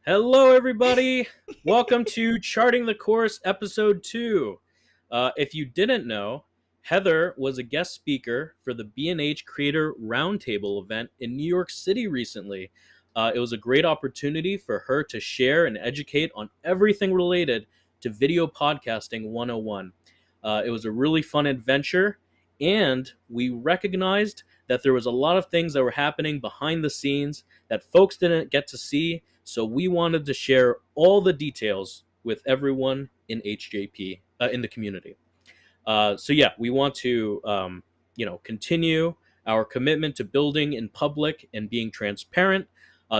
Hello, everybody. Welcome to Charting the Course, Episode 2. If you didn't know, Heather was a guest speaker for the B&H Creator Roundtable event in New York City recently. It was a great opportunity for her to share and educate on everything related to video podcasting 101. It was a really fun adventure, and we recognized that there was a lot of things that were happening behind the scenes that folks didn't get to see. So we wanted to share all the details with everyone in HJP in the community. We want to continue our commitment to building in public and being transparent,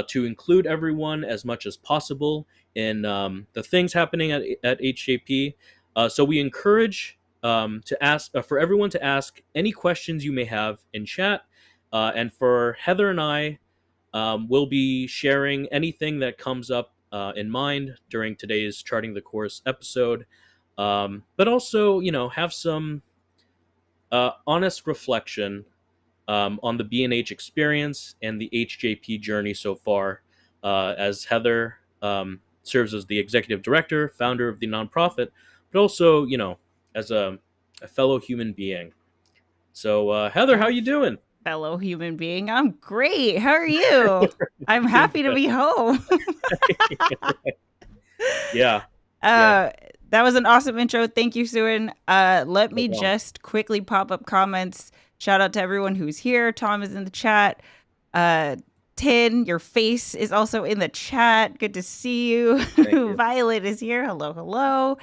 to include everyone as much as possible in the things happening at HJP. So we encourage to ask for everyone to ask any questions you may have in chat, and for Heather and I. We'll be sharing anything that comes up in mind during today's Charting the Course episode, but also, have some honest reflection on the B&H experience and the HJP journey so far, as Heather serves as the executive director, founder of the nonprofit, but also, as a fellow human being. So, Heather, how you doing? Fellow human being. I'm great. How are you? I'm happy to be home. Yeah. That was an awesome intro. Thank you, Soun. Let me just quickly pop up comments. Shout out to everyone who's here. Tom is in the chat. Tin, your face is also in the chat. Good to see you. Violet is here. Hello, hello.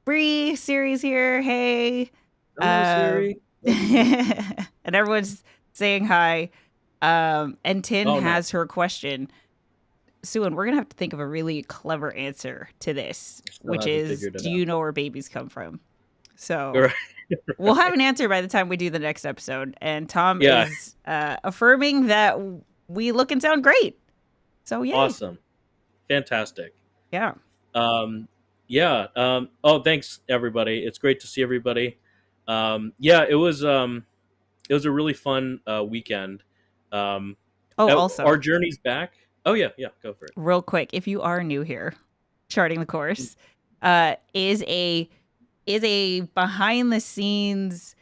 Bree, Siri's here. Hey. Hello, Siri. And everyone's saying hi. And Tin has her question. Soun, we're going to have to think of a really clever answer to this, which is, do you know where babies come from? So we'll have an answer by the time we do the next episode. And Tom is affirming that we look and sound great. So, yeah. Awesome. Fantastic. Yeah. Thanks, everybody. It's great to see everybody. It was a really fun weekend. Also, our journey's back. Oh yeah, go for it. Real quick, if you are new here, Charting the Course is a behind the scenes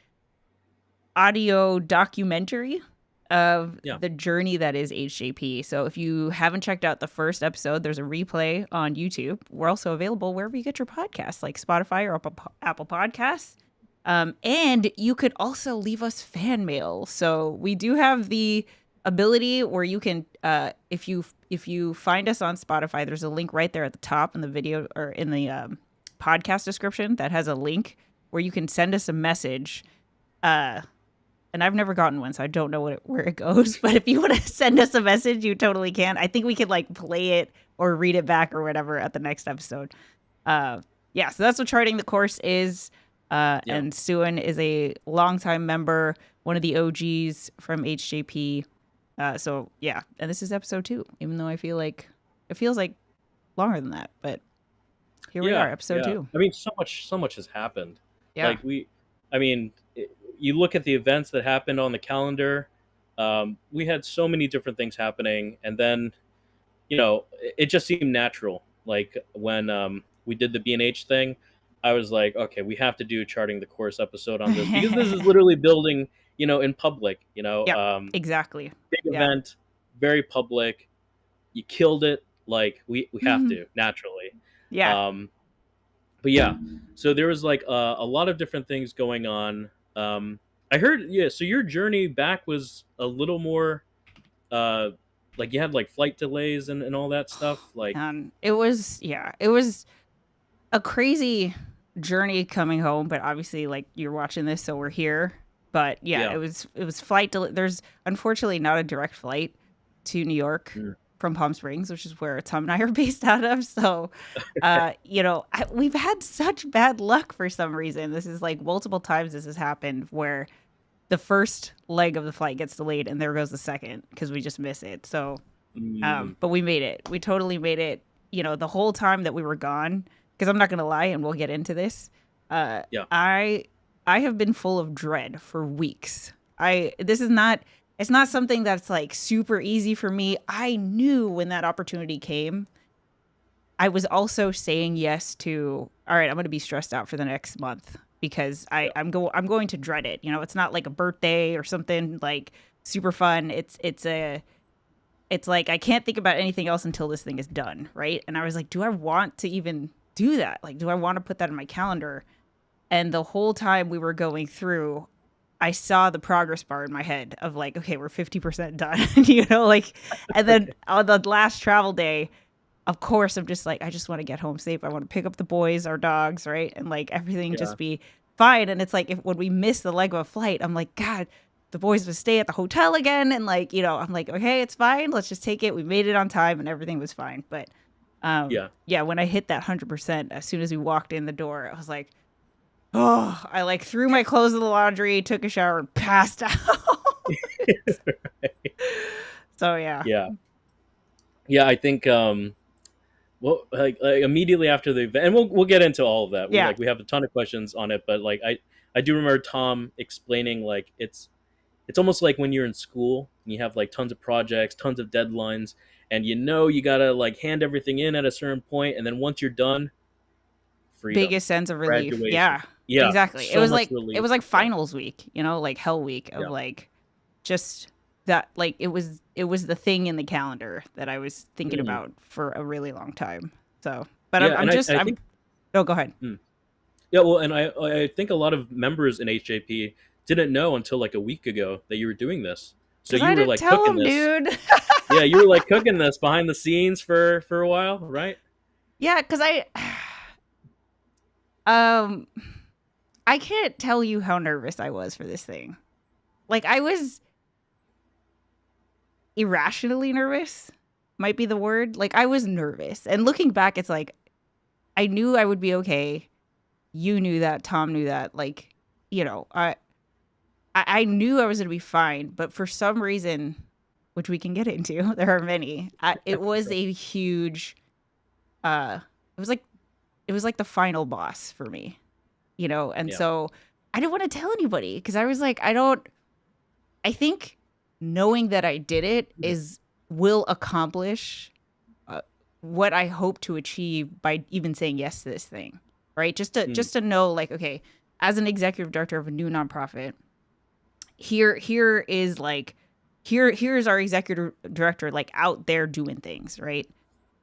audio documentary of the journey that is HJP. So if you haven't checked out the first episode, there's a replay on YouTube. We're also available wherever you get your podcasts, like Spotify or Apple Podcasts. And you could also leave us fan mail. So we do have the ability where you can, if you find us on Spotify, there's a link right there at the top in the video or in the podcast description that has a link where you can send us a message. And I've never gotten one, so I don't know where it goes. But if you want to send us a message, you totally can. I think we could play it or read it back or whatever at the next episode. So that's what Charting the Course is. And Soun is a longtime member, one of the OGs from HJP. And this is episode 2, even though I feel like it feels like longer than that. But here we are, episode 2. I mean, so much has happened. Yeah. You look at the events that happened on the calendar. We had so many different things happening, and then, it just seemed natural. Like when we did the B&H thing, I was like, okay, we have to do Charting the Course episode on this because this is literally building, in public, exactly. Big event, very public. You killed it. Like we have to naturally. Yeah. So there was a lot of different things going on. I heard, so your journey back was a little more, you had flight delays and all that stuff. It was a crazy journey coming home, but obviously you're watching this, so we're here. But it was flight delay. There's unfortunately not a direct flight to New York from Palm Springs, which is where Tom and I are based out of. So, we've had such bad luck for some reason. This is multiple times this has happened where the first leg of the flight gets delayed and there goes the second because we just miss it. So, but we made it. We totally made it. The whole time that we were gone, because I'm not going to lie, and we'll get into this. I have been full of dread for weeks. It's not something that's super easy for me. I knew when that opportunity came I was also saying yes to, all right, I'm going to be stressed out for the next month because Yeah. I'm going to dread it. You know, it's not like a birthday or something like super fun. It's like I can't think about anything else until this thing is done, right? And I was like, do I want to even do that? Like, do I want to put that in my calendar? And the whole time we were going through, I saw the progress bar in my head of like, okay, we're 50% done, you know, like, and then on the last travel day, of course, I'm just like, I just want to get home safe. I want to pick up the boys, our dogs, right? And like everything Yeah. just be fine. And it's like, if when we miss the leg of a flight, I'm like, God, the boys would stay at the hotel again. And like, you know, I'm like, okay, it's fine. Let's just take it. We made it on time and everything was fine. But Yeah. yeah, when I hit that 100%, as soon as we walked in the door, I was like, oh, I like threw my clothes in the laundry, took a shower, and passed out. So yeah. Yeah. Yeah. I think well, like immediately after the event, and we'll get into all of that. Yeah. We have a ton of questions on it, but like I do remember Tom explaining like it's almost like when you're in school and you have like tons of projects, tons of deadlines, and you know you gotta like hand everything in at a certain point, and then once you're done, freedom, Biggest sense of relief. graduation. Yeah. Yeah, Exactly. so much It relief. was like Yeah, finals week, you know, like hell week of yeah. like just that like it was the thing in the calendar that I was thinking Mm. about for a really long time. So, but Yeah, and I I'm think no, go ahead. mm. Yeah, well, and I think a lot of members in HJP didn't know until like a week ago that you were doing this. So Cuz you I were didn't like tell cooking him, this. dude. Yeah, you were like cooking this behind the scenes for a while, right? Yeah, cuz um I can't tell you how nervous I was for this thing. Like I was irrationally nervous, might be the word. Like I was nervous. And looking back, it's like I knew I would be okay. You knew that, Tom knew that. Like, you know, I knew I was gonna be fine, but for some reason, which we can get into, there are many. It was a huge. It was like the final boss for me, you know, and Yeah. so I didn't want to tell anybody because I was like, I don't. I think knowing that I did it is will accomplish uh, what I hope to achieve by even saying yes to this thing, right? Mm. Just to know, like, okay, as an executive director of a new nonprofit, here is like here's our executive director like out there doing things, right?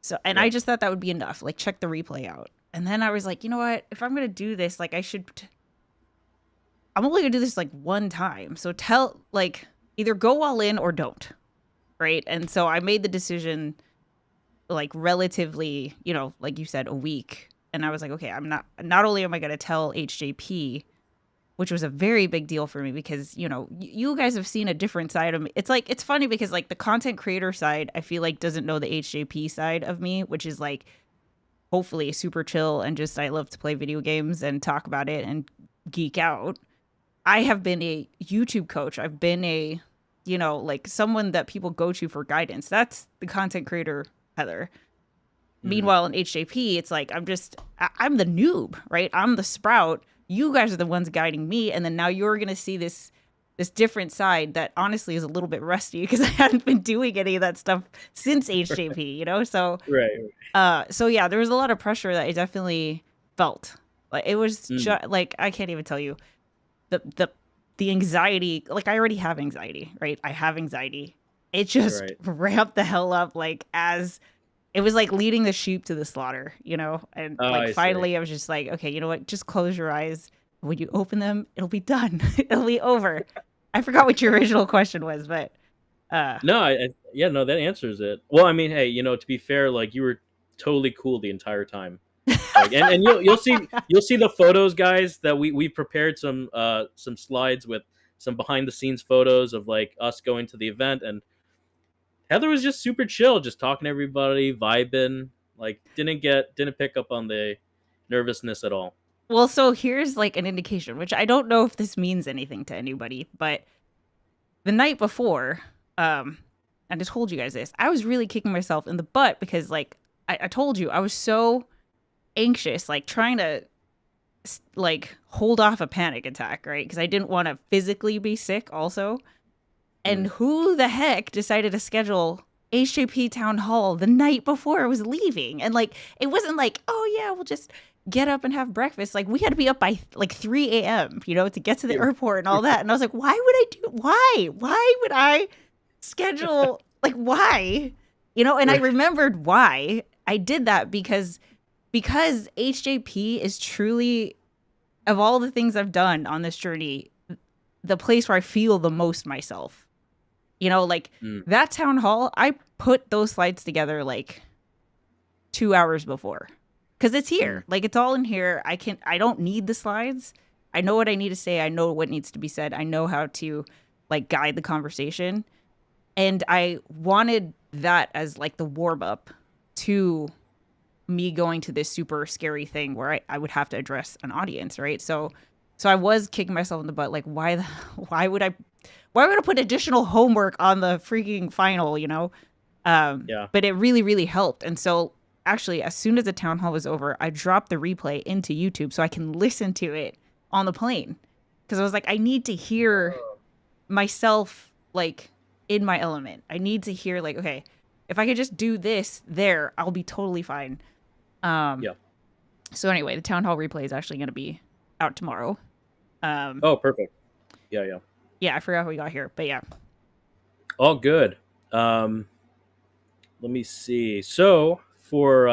So, and I Yeah. just thought that would be enough. Like, check the replay out, and then I was like, you know what? If I'm gonna do this, like, I'm only gonna do this like one time. So tell like either go all in or don't, right? And so I made the decision like relatively, you know, like you said, a week. And I was like, okay, not only am I going to tell HJP, which was a very big deal for me because, you know, you guys have seen a different side of me. It's like, it's funny because like the content creator side, I feel like doesn't know the HJP side of me, which is like hopefully super chill and just I love to play video games and talk about it and geek out. I have been a YouTube coach. I've been a, you know, like someone that people go to for guidance. That's the content creator, Heather. Hmm. Meanwhile, in HJP, it's like I'm the noob, right? I'm the sprout. You guys are the ones guiding me, and then now you're gonna see this different side that honestly is a little bit rusty because I hadn't been doing any of that stuff since HJP, you know. So, Right. so yeah, there was a lot of pressure that I definitely felt. Like it was Mm. just like I can't even tell you the the the anxiety. Like I already have anxiety, right? I have anxiety. It just Right. ramped the hell up, like as it was like leading the sheep to the slaughter, you know? And Oh, like I see. finally I was just like, okay, you know what? Just close your eyes. When you open them, it'll be done. It'll be over. I forgot what your original question was, but uh No, yeah, no, that answers it. Well, I mean, hey, to be fair, like you were totally cool the entire time. Like, and you'll see the photos, guys, that we prepared some slides with some behind the scenes photos of like us going to the event, and Heather was just super chill, just talking to everybody, vibing. Like, didn't pick up on the nervousness at all. well, so here's like an indication, which I don't know if this means anything to anybody, but the night before, I just told you guys this. I was really kicking myself in the butt because like I told you I was so anxious, like trying to like hold off a panic attack, right? Because I didn't want to physically be sick also. And Mm. who the heck decided to schedule HJP town hall the night before I was leaving. And like, it wasn't like, oh yeah, we'll just get up and have breakfast. Like, we had to be up by like 3 a.m., you know, to get to the airport and all that. And I was like, why would I schedule, like, why? You know, and I remembered why I did that because HJP is truly, of all the things I've done on this journey, the place where I feel the most myself. You know, like that town hall, I put those slides together like 2 hours before because it's here. Like, it's all in here. I don't need the slides. I know what I need to say. I know what needs to be said. I know how to like guide the conversation. And I wanted that as like the warm up to me going to this super scary thing where I would have to address an audience, right? So I was kicking myself in the butt, like, why would I put additional homework on the freaking final, you know? But it really, really helped. And so actually, as soon as the town hall was over, I dropped the replay into YouTube so I can listen to it on the plane. Because I was like, I need to hear myself, like, in my element. I need to hear, like, okay, if I could just do this there, I'll be totally fine. So anyway, the town hall replay is actually going to be out tomorrow. Oh, perfect. Yeah, I forgot how we got here, but yeah. All good. Let me see. So for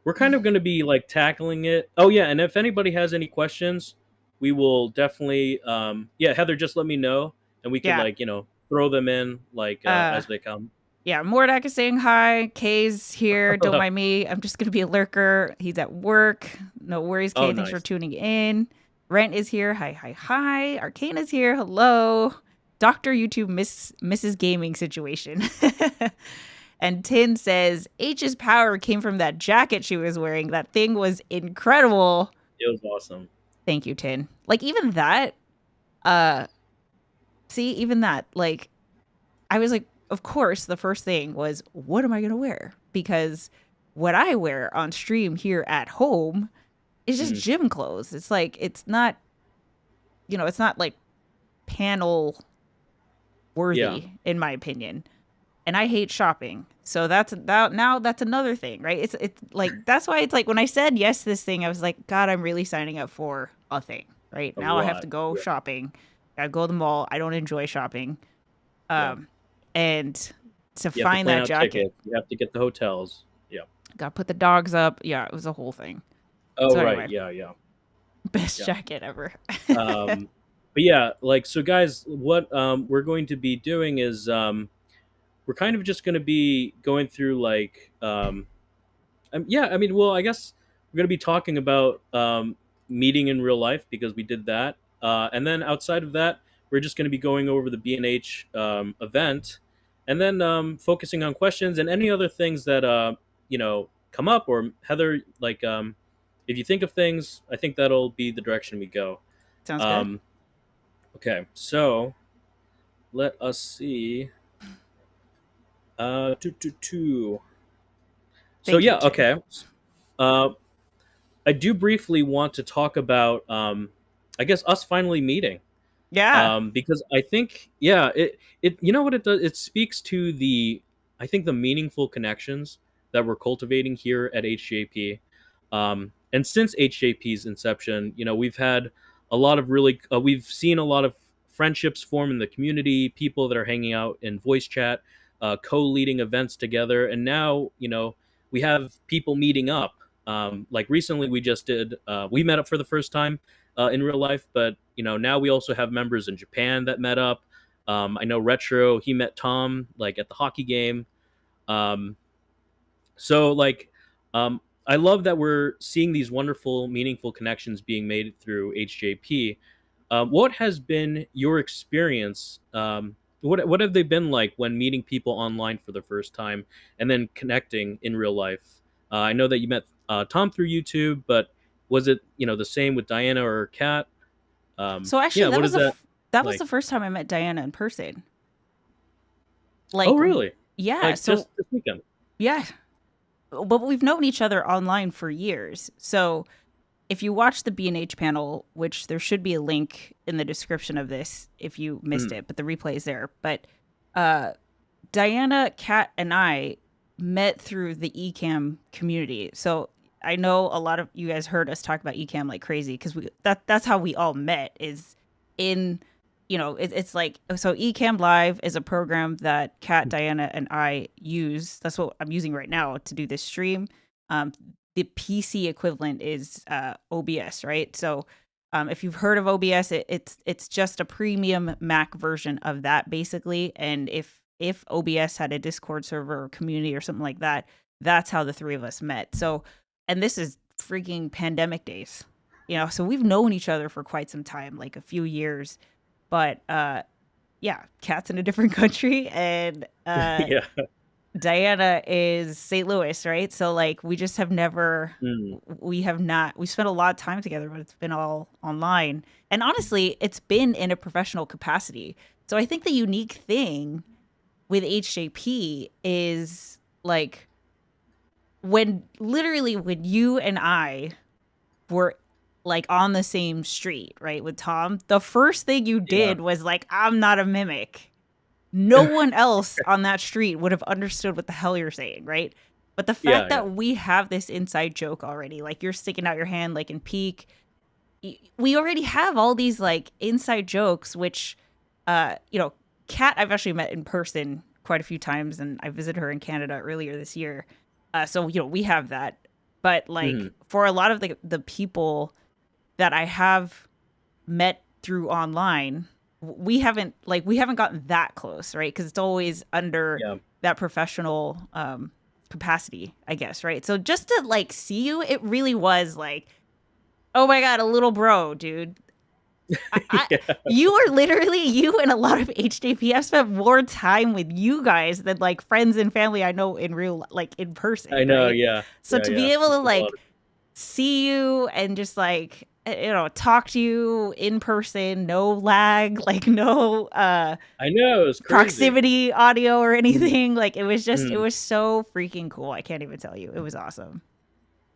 we're kind of going to be like tackling it. Oh yeah, and if anybody has any questions, we will definitely Heather, just let me know and we can like, you know, throw them in like as they come. Yeah, Mordak is saying hi. Kay's here. Don't mind me. I'm just going to be a lurker. He's at work. No worries, Kay. Thanks for tuning in. Rent is here. Hi. Arcane is here. Hello. Dr. YouTube Mrs. Gaming situation. And Tin says, H's power came from that jacket she was wearing. That thing was incredible. It was awesome. Thank you, Tin. Like, even that, even that, like, I was like, of course, the first thing was, what am I going to wear? Because what I wear on stream here at home is just gym clothes. It's like, it's not, you know, it's not like panel worthy, in my opinion. And I hate shopping. So that's another thing, right? It's like, that's why it's like, when I said yes to this thing, I was like, God, I'm really signing up for a thing, right? Now I have to go shopping. I go to the mall. I don't enjoy shopping. And to find that jacket, you have to get the hotels. Yeah. Got to put the dogs up. Yeah, it was a whole thing. Oh, so anyway, right. Yeah. Best jacket ever. But yeah, like, so guys, what we're going to be doing is we're kind of just going to be going through like, I guess we're going to be talking about meeting in real life because we did that. And then outside of that, we're just going to be going over the B&H event and then focusing on questions and any other things that, you know, come up. Or Heather, like, if you think of things, I think that'll be the direction we go. Sounds good. Okay, so let us see. So yeah, okay. I do briefly want to talk about, I guess, us finally meeting. Yeah. Because I think, it you know what it does? It speaks to I think the meaningful connections that we're cultivating here at HJP. And since HJP's inception, you know, we've had a lot of really, we've seen a lot of friendships form in the community, people that are hanging out in voice chat, co-leading events together. And now, you know, we have people meeting up. Like recently we just did, we met up for the first time in real life, but, you know, now we also have members in Japan that met up. I know Retro, he met Tom, like, at the hockey game. So, like, I love that we're seeing these wonderful, meaningful connections being made through HJP. What has been your experience? What have they been like when meeting people online for the first time and then connecting in real life? I know that you met Tom through YouTube, but was it, you know, the same with Diana or Kat? So actually, that was the first time I met Diana in person. Like, oh really? Yeah. Like, so just this weekend. Yeah, but we've known each other online for years. So if you watch the B&H panel, which there should be a link in the description of this if you missed it, but the replay is there. But Diana, Kat, and I met through the Ecamm community. So I know a lot of you guys heard us talk about Ecamm like crazy because that's how we all met is in it's like so Ecamm Live is a program that Kat, Diana, and I use. That's what I'm using right now to do this stream. The PC equivalent is OBS, right? So if you've heard of OBS, it's just a premium Mac version of that basically. And if OBS had a Discord server or community or something like that, that's how the three of us met. So, and this is freaking pandemic days, so we've known each other for quite some time, like a few years. But yeah, Kat's in a different country, and Yeah. Diana is St. Louis, right? So like we just have never we spent a lot of time together, but it's been all online. And honestly, it's been in a professional capacity. So I think the unique thing with HJP is like when you and I were like on the same street, right, with Tom, the first thing you did was like, I'm not a mimic. No one else on that street would have understood what the hell you're saying, right? But the fact that we have this inside joke already, like you're sticking out your hand like in Peak, we already have all these like inside jokes, which, Kat I've actually met in person quite a few times, and I visited her in Canada earlier this year. So, we have that. But like for a lot of the people that I have met through online, we haven't gotten that close, right? Because it's always under that professional capacity, I guess, right? So just to like see you, it really was like, oh my god, a little bro, dude. You are literally, you and a lot of HJP. I've spent more time with you guys than like friends and family I know in real, like in person. I know, right? yeah. So to be able to like see you and just like talk to you in person, no lag, like no I know, it was crazy. Proximity audio or anything. Like it was just it was so freaking cool. I can't even tell you. It was awesome.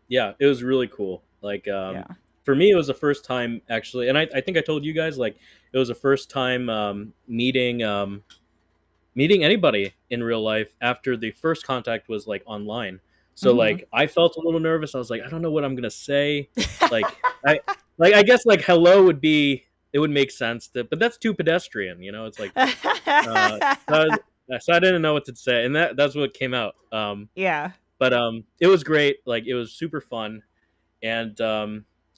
Yeah, it was really cool. Like for me it was the first time actually, and I think I told you guys, like it was the first time meeting anybody in real life after the first contact was like online. So like I felt a little nervous. I was like, I don't know what I'm gonna say. Like I guess like hello would make sense but that's too pedestrian, It's like so I didn't know what to say, and that's what came out. Yeah. But it was great. Like it was super fun, and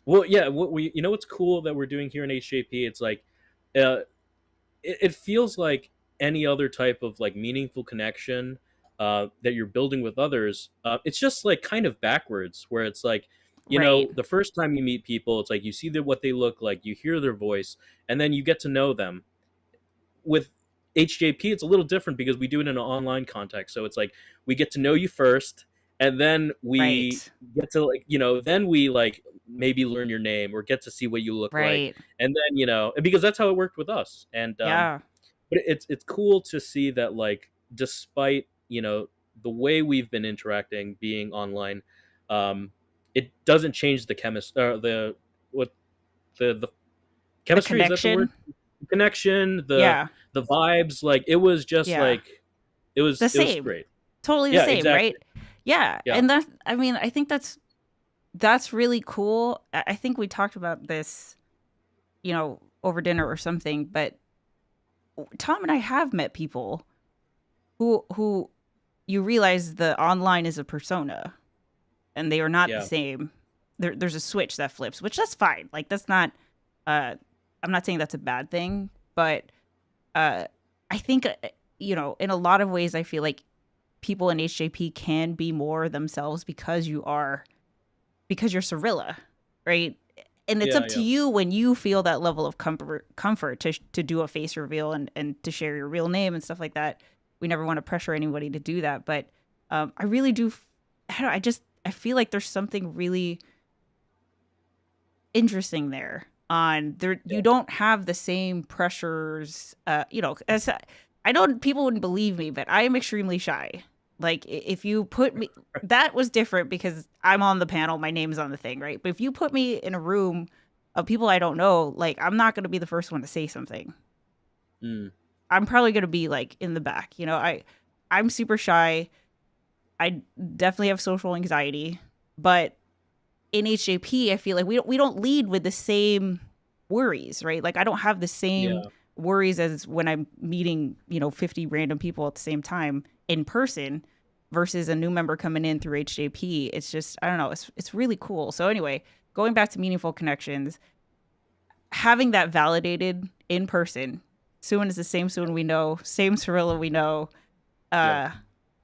well, yeah. What what's cool that we're doing here in HJP? It's like it feels like any other type of like meaningful connection that you're building with others. It's just like kind of backwards, where it's like the first time you meet people, it's like you see what they look like, you hear their voice, and then you get to know them. With HJP, it's a little different because we do it in an online context. So it's like we get to know you first, and then we get to like then we like maybe learn your name or get to see what you look like, and then because that's how it worked with us. And but it's cool to see that like despite the way we've been interacting being online, it doesn't change the the chemistry, the is that the word? Connection, the vibes, like it was just like it was the same. It was great. Totally the same, right? Yeah. And that's, I mean, I think that's really cool. I think we talked about this, over dinner or something, but Tom and I have met people who you realize the online is a persona and they are not the same. There's a switch that flips, which that's fine. Like that's not I'm not saying that's a bad thing, but I think in a lot of ways I feel like people in HJP can be more themselves because you're Sarilla, right? And it's up to you when you feel that level of comfort to do a face reveal and to share your real name and stuff like that. We never want to pressure anybody to do that, but I really do. I feel like there's something really interesting there. You don't have the same pressures. As I know people wouldn't believe me, but I am extremely shy. Like if you put me, that was different because I'm on the panel, my name's on the thing, right? But if you put me in a room of people I don't know, like I'm not going to be the first one to say something. I'm probably going to be like in the back, I'm super shy. I definitely have social anxiety, but in HJP, I feel like we don't lead with the same worries, right? Like I don't have the same Yeah. worries as when I'm meeting, 50 random people at the same time in person versus a new member coming in through HJP. It's just, I don't know, it's really cool. So anyway, going back to meaningful connections, having that validated in person. Soun is the same Soun we know, same Sarilla we know. Yeah. Uh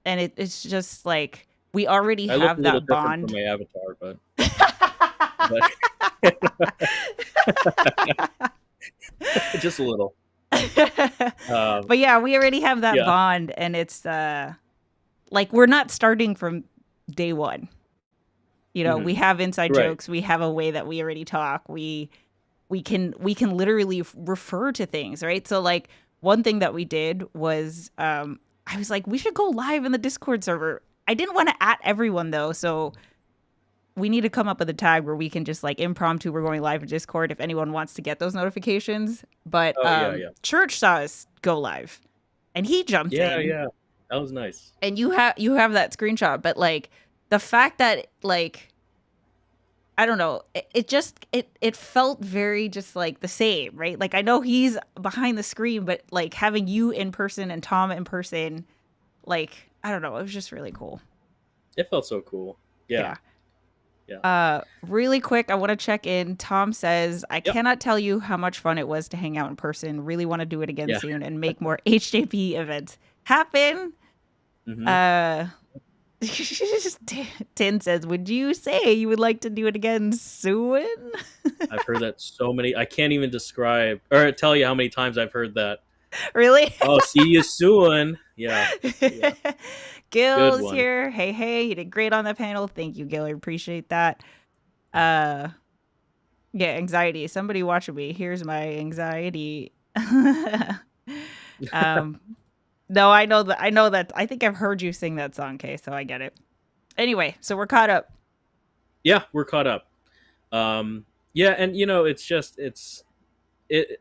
and it's just like we already I look a have little that different from bond. my avatar, but just a little. But yeah, we already have that Yeah. bond, and it's like we're not starting from day one. Hmm. We have inside Right. jokes, we have a way that we already talk. We can literally refer to things, right? So like one thing that we did was I was like, we should go live in the Discord server. I didn't want to at everyone though, so we need to come up with a tag where we can just like impromptu we're going live in Discord if anyone wants to get those notifications. But Oh yeah, yeah, Church saw us go live and he jumped yeah, in yeah. That was nice. and you have that screenshot, but like the fact that like I don't know, it felt very just like the same, right? Like I know he's behind the screen, but like having you in person and Tom in person, like I don't know, it was just really cool. It felt so cool. Yeah, Yeah. yeah. Really quick, I want to check in. Tom says, I Yep. cannot tell you how much fun it was to hang out in person. Really want to do it again Yeah. soon and make more HJP events happen. Hmm. Uh, Tin says, would you say you would like to do it again soon? I've heard that so many. I can't even describe or tell you how many times I've heard that. Really? Oh, see you soon. Yeah, yeah. Good Gil's one. here. Hey, you did great on the panel. Thank you, Gil. I appreciate that. Uh, yeah, anxiety. Somebody watching me. Here's my anxiety. um, no, I know that. I know that. I think I've heard you sing that song, Kay, so I get it. Anyway, so we're caught up. Yeah, we're caught up. Yeah, and it's just it.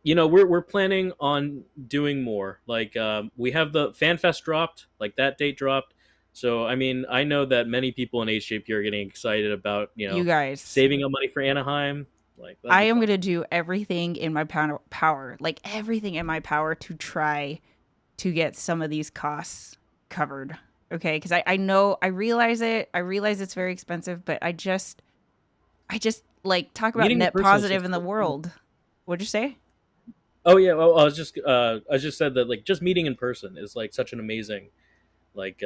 We're planning on doing more. Like we have the FanFest dropped, like that date dropped. So I mean, I know that many people in HJP are getting excited about You guys, saving up money for Anaheim. Like that'd I be am fun. going to do everything in my power, like everything in my power to try to get some of these costs covered. Okay. Cause I know, I realize it. I realize it's very expensive, but I just like talk about Meeting in net person is positive just in the so fun. world. What'd you say? Oh yeah, well, I just said that like just meeting in person is like such an amazing like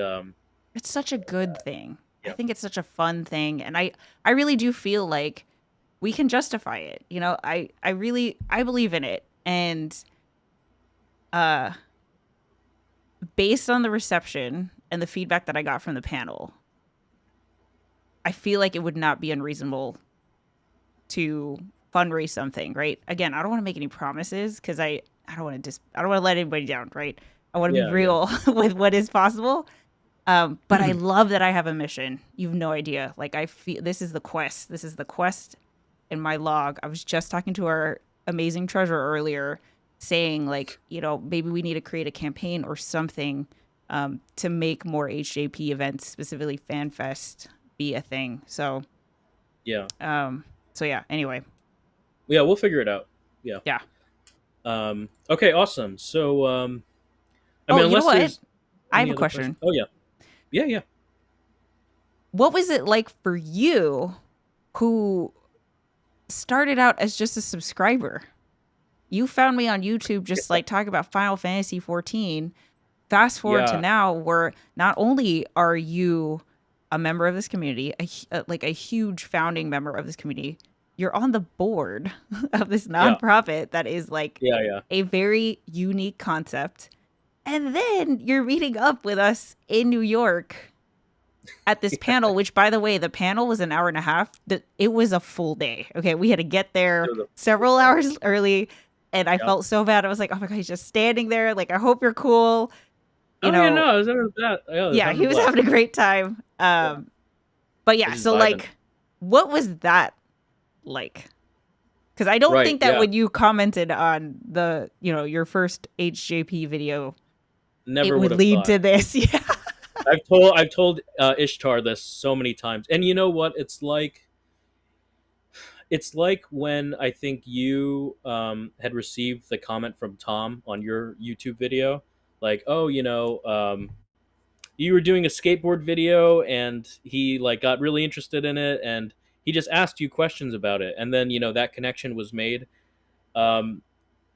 It's such a good thing. I yeah. think it's such a fun thing. And I really do feel like we can justify it. I believe in it. And uh based on the reception and the feedback that I got from the panel, I feel like it would not be unreasonable to fundraise something, right? Again, I don't want to make any promises because I don't want to I don't want to let anybody down, right? I want to be Yeah, yeah. real with what is possible. But I love that I have a mission. You've no idea. Like I feel this is the quest. This is the quest in my log. I was just talking to our amazing treasurer earlier, saying like, maybe we need to create a campaign or something to make more HJP events, specifically FanFest, be a thing. So, Yeah. so yeah. Anyway, Yeah, we'll figure it out. Yeah. yeah. Okay, awesome. So I Oh, mean you know unless what? there's I have any a other questions. question. Oh yeah. Yeah, yeah. What was it like for you, who started out as just a subscriber? You found me on YouTube just like talking about Final Fantasy 14. Fast forward to Yeah. now, where not only are you a member of this community, like a huge founding member of this community, you're on the board of this Yeah. nonprofit that is like Yeah, yeah. a very unique concept. And then you're meeting up with us in New York at this panel, which by the way, the panel was an hour and a half. It was a full day. Okay. We had to get there It was a several hours early. And I yeah. felt so bad. I was like, oh my God, he's just standing there. Like, I hope you're cool. You Oh yeah, know, no, I was having that. Yeah, I was yeah, having a he was blast. having a great time. Yeah. But I yeah, was just so vibing. like, what was that like? Because I don't Right, think that yeah. when you commented on the, your first HJP video, it Never would would have lead thought. to this. Yeah. I've told Ishtar this so many times, and you know what? It's like when I think you had received the comment from Tom on your YouTube video, like, oh, you were doing a skateboard video, and he like got really interested in it, and he just asked you questions about it, and then that connection was made. Um,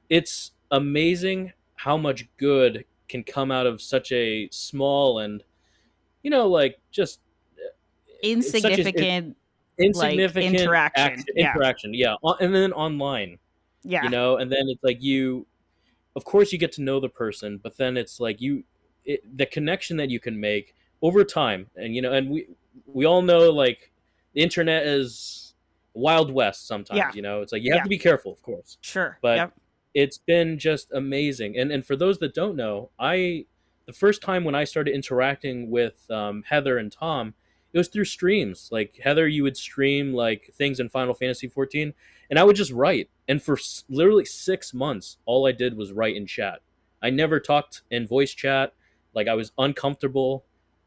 it's amazing how much good can come out of such a small and like just it's such an Insignificant, like, insignificant interaction. Yeah. interaction, yeah, and then online, Yeah. and then it's like of course you get to know the person, but then it's like the connection that you can make over time, and and we all know, like, the internet is wild west Yeah. sometimes. It's like you have Yeah. to be careful, of course, Sure. but Yep. it's been just amazing. And for those that don't know, the first time when I started interacting with Heather and Tom, it was through streams. Like, Heather, you would stream like things in Final Fantasy 14, and I would just write. And for literally 6 months, all I did was write in chat. I never talked in voice chat. Like, I was uncomfortable.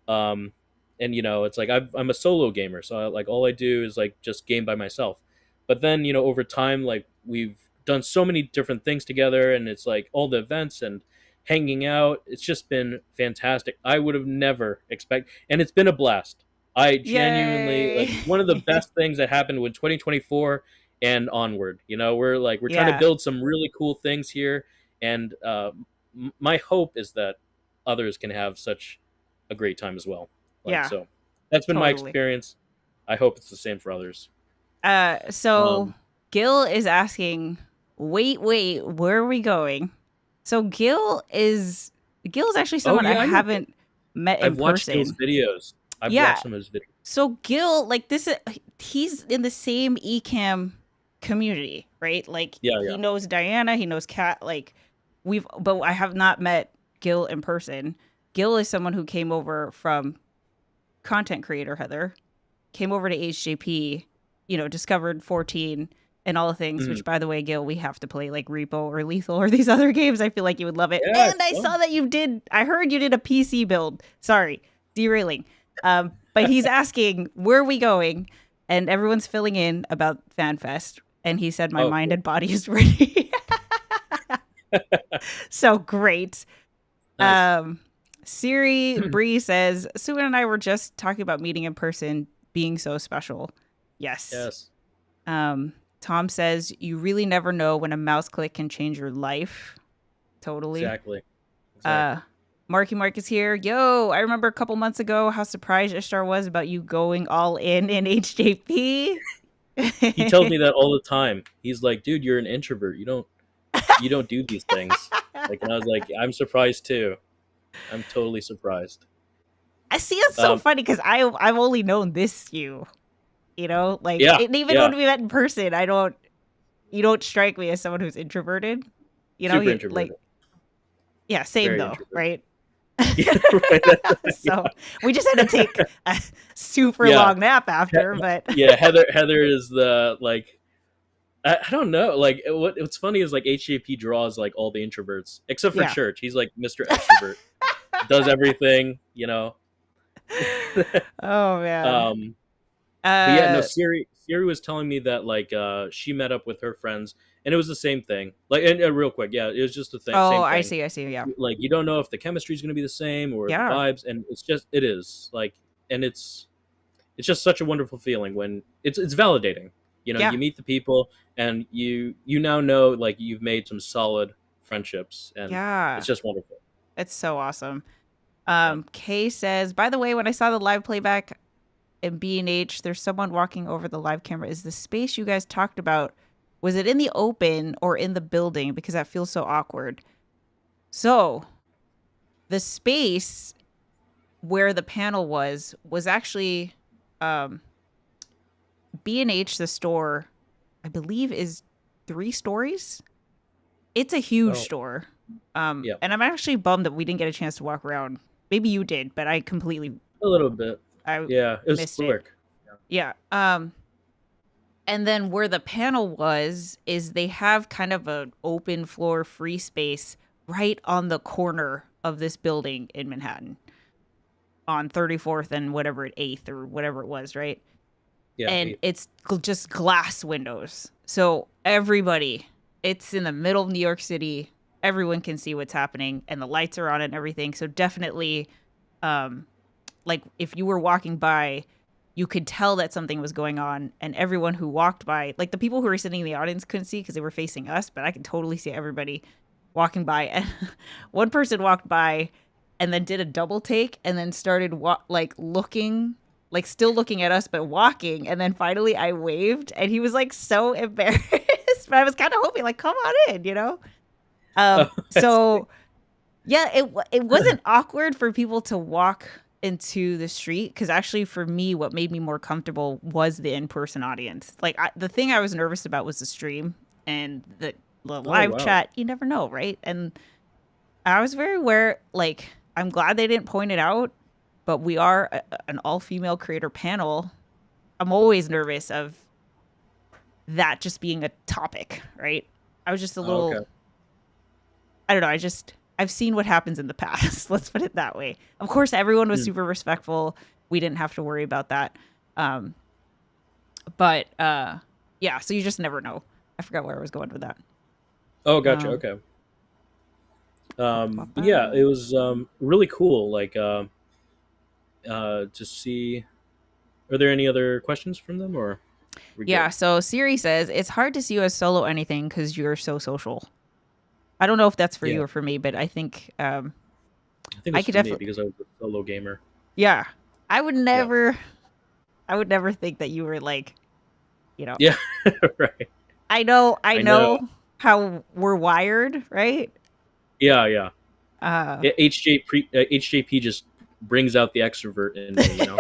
And it's like I'm a solo gamer, so like all I do is like just game by myself. But then over time, like, we've done so many different things together, and it's like all the events and hanging out. It's just been fantastic. I would have never and it's been a blast. I genuinely, like, Yay. one of the best things that happened with 2024 and onward. We're trying to Yeah. build some really cool things here, and my hope is that others can have such a great time as well. Like, Yeah. so that's been my Totally. experience. I hope it's the same for others. So Um, Gil is asking, wait, where are we going? So Gil's actually oh someone I yeah, I know. haven't met in I've watched Gil's person. videos. I've Yeah. watched some of his videos. So Gil, like, he's in the same Ecam community, right? Like, Yeah, he yeah. knows Diana, he knows Kat. Like, but I have not met Gil in person. Gil is someone who came over from content creator Heather, came over to HJP, discovered 14 and all the things, Mhm. which, by the way, Gil, we have to play, like Repo or Lethal or these other games. I feel like you would love it. Yeah, And it's I fun. saw that I heard you did a PC build. Sorry, derailing. But he's asking, where are we going? And everyone's filling in about FanFest. And he said, my Oh, mind cool. and body is ready. So great. Nice. Siri Bree says, Sue and I were just talking about meeting in person being so special. Yes. Yes. Tom says, you really never know when a mouse click can change your life. Totally. Exactly. Marky Mark is here. Yo, I remember a couple months ago how surprised Ishtar was about you going all in HJP. He tells me that all the time. He's like, dude, you're an introvert. You don't do these things. Like, and I was like, I'm surprised too. I'm totally surprised. I see, it's so funny because I've only known this you. Like, Yeah, even yeah. when we met in person, you don't strike me as someone who's introverted. Super introverted. Like, yeah, same Very though, introverted. right? Yeah, right. So we just had to take a super long nap after, but yeah, Heather is the, like, I don't know. Like, what's funny is, like, HJP draws like all the introverts except for Yeah. Church. He's like Mr. Extrovert, does everything. Oh man. But yeah, no. Siri was telling me that, like, she met up with her friends, and it was the same thing. Like, and real quick, yeah, it was just the same Oh, thing. I see. Yeah. Like, you don't know if the chemistry is going to be the same or Yeah. the vibes, and it is like, and it's just such a wonderful feeling when it's validating. Yeah. You meet the people, and you now know, like, you've made some solid friendships, and Yeah. it's just wonderful. It's so awesome. Kay says, by the way, when I saw the live playback in B&H, there's someone walking over the live camera. Is the space you guys talked about, was it in the open or in the building? Because that feels so awkward. So the space where the panel was actually B&H, the store, I believe, is 3 stories. It's a huge store. Yeah. And I'm actually bummed that we didn't get a chance to walk around. Maybe you did, but I completely... A little bit. Yeah, it was missed quick. Yeah. And then where the panel was is they have kind of an open floor free space right on the corner of this building in Manhattan on 34th and whatever 8th or whatever it was, right? Yeah. And it's just glass windows. So everybody, it's in the middle of New York City. Everyone can see what's happening and the lights are on it and everything. So definitely, like if you were walking by, you could tell that something was going on. And everyone who walked by, like the people who were sitting in the audience couldn't see because they were facing us, but I could totally see everybody walking by. And one person walked by and then did a double take and then started like looking, like still looking at us, but walking. And then finally I waved and he was like so embarrassed, but I was kind of hoping like, come on in, you know? So yeah, it wasn't awkward for people to walk into the street. Cause actually for me, what made me more comfortable was the in-person audience. Like the thing I was nervous about was the stream and the live chat. You never know. Right. And I was very aware, like, I'm glad they didn't point it out, but we are an all-female creator panel. I'm always nervous of that just being a topic, right? I was just a little, okay. I don't know. I've seen what happens in the past. Let's put it that way. Of course, everyone was super respectful. We didn't have to worry about that. But yeah, so you just never know. I forgot where I was going with that. Oh, gotcha. Okay. Yeah, it was really cool. Like to see. Are there any other questions from them, or? Yeah. So Siri says it's hard to see you as solo anything because you're so social. I don't know if that's for you or for me, but I think I could definitely because I was a solo gamer. Yeah, I would never think that you were like, you know. Yeah, right. I know how we're wired, right? Yeah. HJP just brings out the extrovert in me, you know.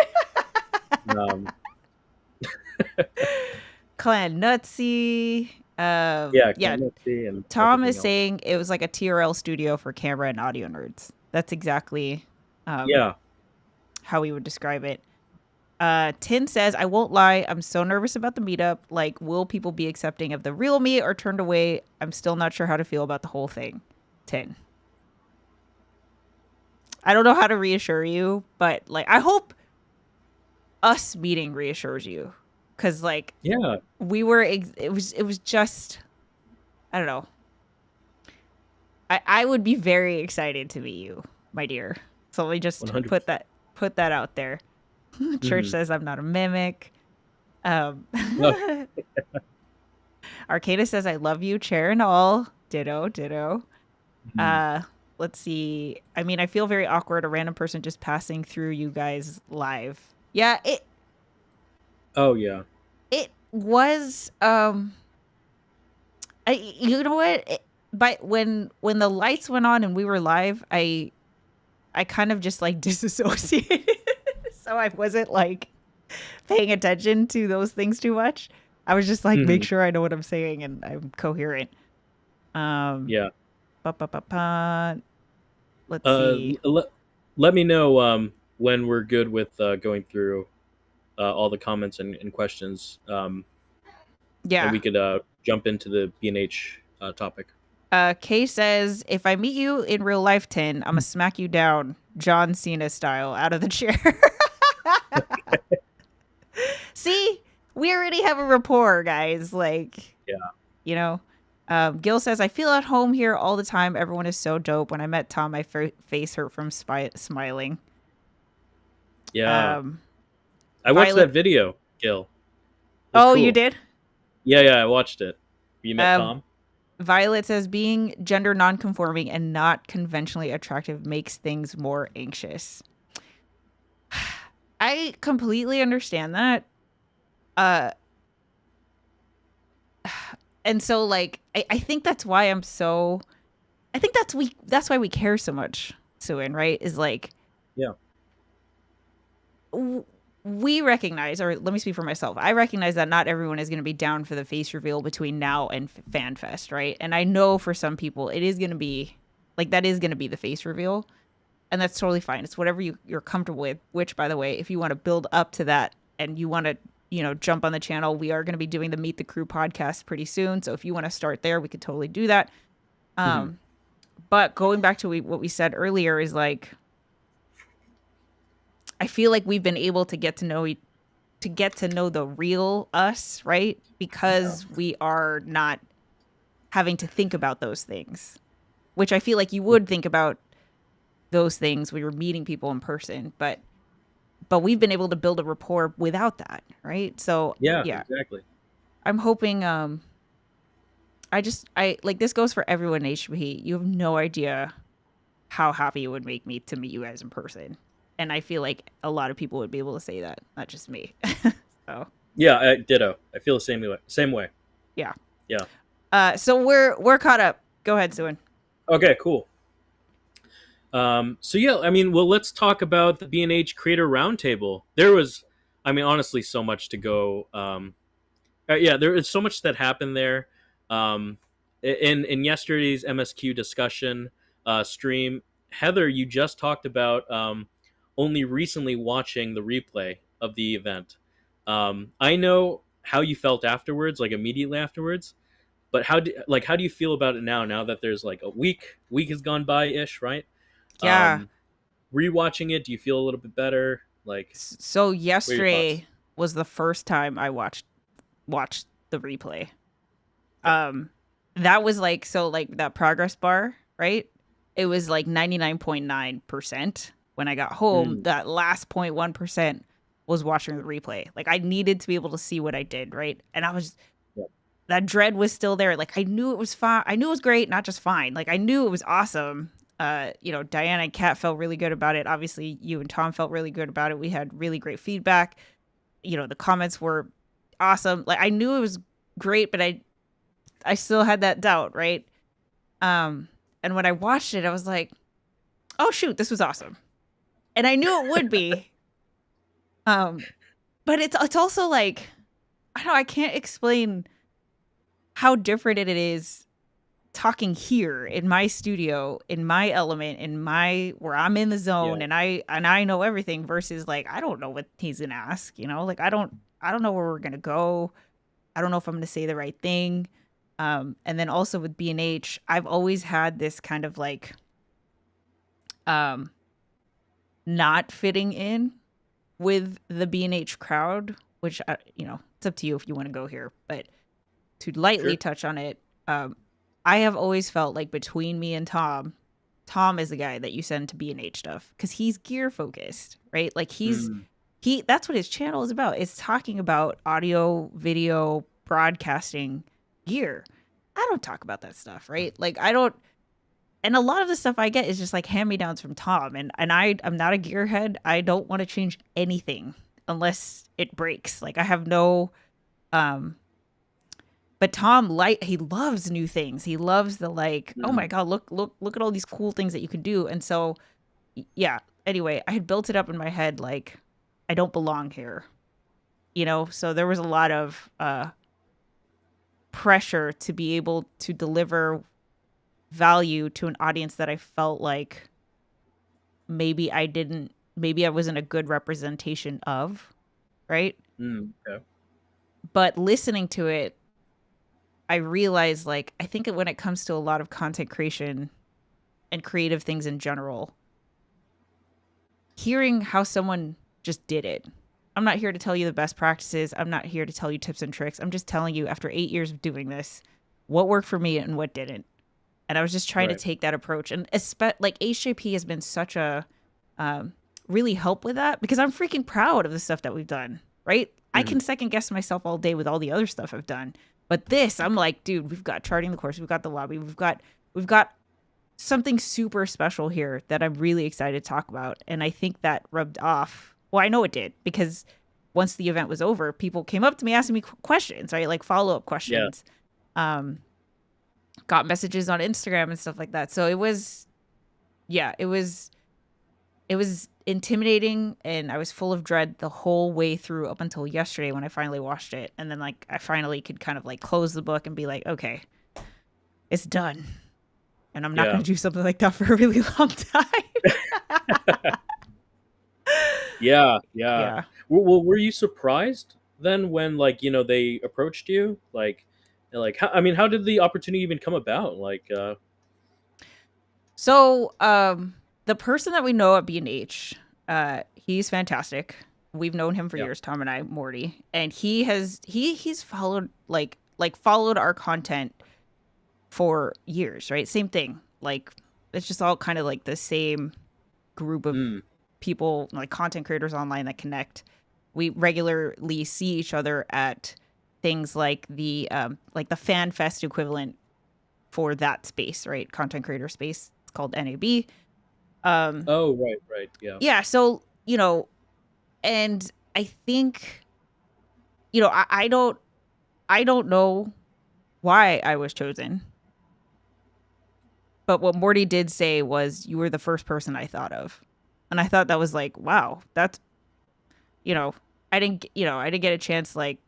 Clan Nutsy. Nutsy and Tom is saying it was like a TRL studio for camera and audio nerds. That's exactly how we would describe it. Tin says, I won't lie, I'm so nervous about the meetup. Like, will people be accepting of the real me or turned away? I'm still not sure how to feel about the whole thing. Tin. I don't know how to reassure you, but like, I hope us meeting reassures you. Cause like, we were, it was just, I don't know. I would be very excited to meet you, my dear. So we just 100%. put that out there. Church says I'm not a mimic. Arcana says I love you, chair and all. Ditto. Let's see. I mean, I feel very awkward. A random person just passing through you guys live. Yeah, it was. You know what? But when the lights went on and we were live, I kind of just like disassociated. So I wasn't like paying attention to those things too much. I was just like, make sure I know what I'm saying and I'm coherent. Let's see. Let me know when we're good with going through all the comments and questions. And we could jump into the B&H topic. Kay says, if I meet you in real life, Tin, I'm going to smack you down, John Cena style, out of the chair. See, we already have a rapport, guys. Like, you know. Gil says, I feel at home here all the time. Everyone is so dope. When I met Tom, my face hurt from smiling. Yeah. I watched that video, Gil. Oh, cool. You did? Yeah, I watched it. You met Tom? Violet says, being gender nonconforming and not conventionally attractive makes things more anxious. I completely understand that. And so, like, I think that's why that's why we care so much, Soun, right? Is like, we recognize, or let me speak for myself. I recognize that not everyone is going to be down for the face reveal between now and FanFest, right? And I know for some people it is going to be, like, that is going to be the face reveal. And that's totally fine. It's whatever you're comfortable with, which, by the way, if you want to build up to that and you want to, you know, jump on the channel, we are going to be doing the Meet the Crew podcast pretty soon. So if you want to start there, we could totally do that. But going back to what we said earlier is like, I feel like we've been able to get to know the real us, right? Yeah. Because we are not having to think about those things, which I feel like you would think about those things when you're meeting people in person, but we've been able to build a rapport without that, right? So Yeah, yeah, exactly. I'm hoping I like this goes for everyone in HB. You have no idea how happy it would make me to meet you guys in person. And I feel like a lot of people would be able to say that, not just me. So Yeah, ditto. I feel the same way. Same way. yeah. Yeah. So we're caught up. Go ahead, Soun. Okay, cool. So yeah, I mean, well, let's talk about the B&H Creator Roundtable. There was, I mean, honestly, so much to go. Yeah, there is so much that happened there. In yesterday's MSQ discussion stream, Heather, you just talked about only recently watching the replay of the event. I know how you felt afterwards, like immediately afterwards. But how do you feel about it now? Now that there's like a week has gone by ish, right? Yeah. Um, Rewatching it, do you feel a little bit better? Like, So what are your thoughts? yesterday was the first time I watched the replay. Okay. That was like, so like that progress bar, right? It was like 99.9%. When I got home, Mm, that last 0.1% was watching the replay. Like I needed to be able to see what I did, right? And I was yeah. that dread was still there. Like I knew it was fine. I knew it was great, not just fine. Like I knew it was awesome. Diana and Kat felt really good about it. Obviously, you and Tom felt really good about it. We had really great feedback. The comments were awesome. Like I knew it was great, but I still had that doubt, right? And when I watched it, I was like, "Oh shoot, this was awesome," and I knew it would be. But it's also like I don't know. I can't explain how different it is talking here in my studio, in my element, in my where I'm in the zone, Yeah. and I know everything versus like I don't know what he's gonna ask. Like I don't know where we're gonna go. I don't know if I'm gonna say the right thing. And then also with B&H, I've always had this kind of like um not fitting in with the B&H crowd, which it's up to you if you want to go here, but to lightly Sure. touch on it, I have always felt like between me and Tom is the guy that you send to B&H stuff because he's gear focused, right? Like Mm, that's what his channel is about. It's talking about audio, video, broadcasting gear. I don't talk about that stuff, right? Like I don't, and a lot of the stuff I get is just like hand me downs from Tom, and I'm not a gearhead. I don't want to change anything unless it breaks. Like I have no, um, but Tom he loves new things. He loves the like, oh my mm, god, look at all these cool things that you can do. And so yeah. Anyway, I had built it up in my head like I don't belong here. So there was a lot of pressure to be able to deliver value to an audience that I felt like maybe I wasn't a good representation of, right? okay. But listening to it, I realized like I think when it comes to a lot of content creation and creative things in general, hearing how someone just did it. I'm not here to tell you the best practices. I'm not here to tell you tips and tricks. I'm just telling you after 8 years of doing this, what worked for me and what didn't. And I was just trying to Right. take that approach. And like HJP has been such a really help with that because I'm freaking proud of the stuff that we've done, right? I Mm, can second guess myself all day with all the other stuff I've done. But this, I'm like, dude, we've got charting the course, we've got the lobby, we've got something super special here that I'm really excited to talk about. And I think that rubbed off. Well, I know it did because once the event was over, people came up to me asking me questions, right? Like follow up yeah. questions. Um, got messages on Instagram and stuff like that. So it was, yeah, it was intimidating and I was full of dread the whole way through up until yesterday when I finally watched it. And then like I finally could kind of like close the book and be like, okay, it's done. And I'm not Yeah. going to do something like that for a really long time. Yeah. Yeah. Yeah. Well, were you surprised then when like they approached you like how, I mean, how did the opportunity even come about? Like, So, the person that we know at B&H, he's fantastic. We've known him for Yeah. years, Tom and I, Morty, and he's followed followed our content for years, right? Same thing. Like it's just all kind of like the same group of Mm. people, like content creators online that connect. We regularly see each other at things like the fan fest equivalent for that space, right? Content creator space. It's called NAB. Oh, right, right. Yeah. Yeah, so and I think I don't know why I was chosen, but what Morty did say was you were the first person I thought of, and I thought that was like, wow, that's you know I didn't get a chance to, like,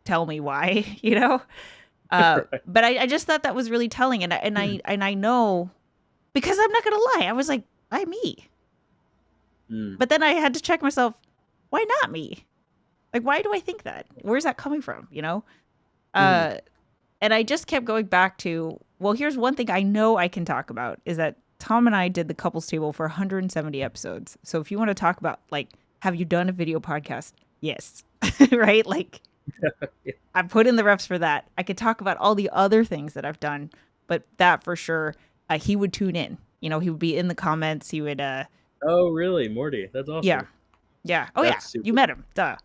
tell me why, Right. but I just thought that was really telling, and I know, because I'm not gonna lie, I was like, why me? Mm. But then I had to check myself, why not me? Like, why do I think that? Where's that coming from? Mm. Uh, and I just kept going back to, well, here's one thing I know I can talk about is that Tom and I did the couples table for 170 episodes. So if you want to talk about, like, have you done a video podcast? Yes. Right? Like, Yeah. I put in the reps for that. I could talk about all the other things that I've done, but that for sure, he would tune in. He would be in the comments. He would, Oh, really, Morty? That's yeah. awesome. Yeah. Oh, yeah. That's super. You met him. Duh.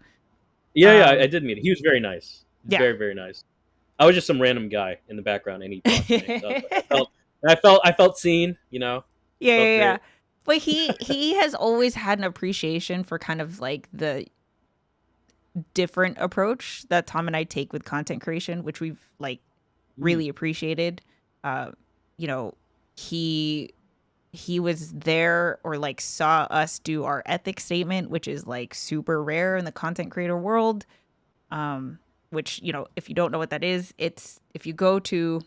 Yeah, yeah, I Um, did meet him. He was very nice. yeah. Very, very nice. I was just some random guy in the background, and he talked to me. So I Yeah, felt, I felt seen. yeah, Felt yeah. great. But he has always had an appreciation for kind of like the different approach that Tom and I take with content creation, which we've like Mm. really appreciated. Uh, you know, he he was there or like saw us do our ethics statement, which is like super rare in the content creator world. Um, which, if you don't know what that is, it's if you go to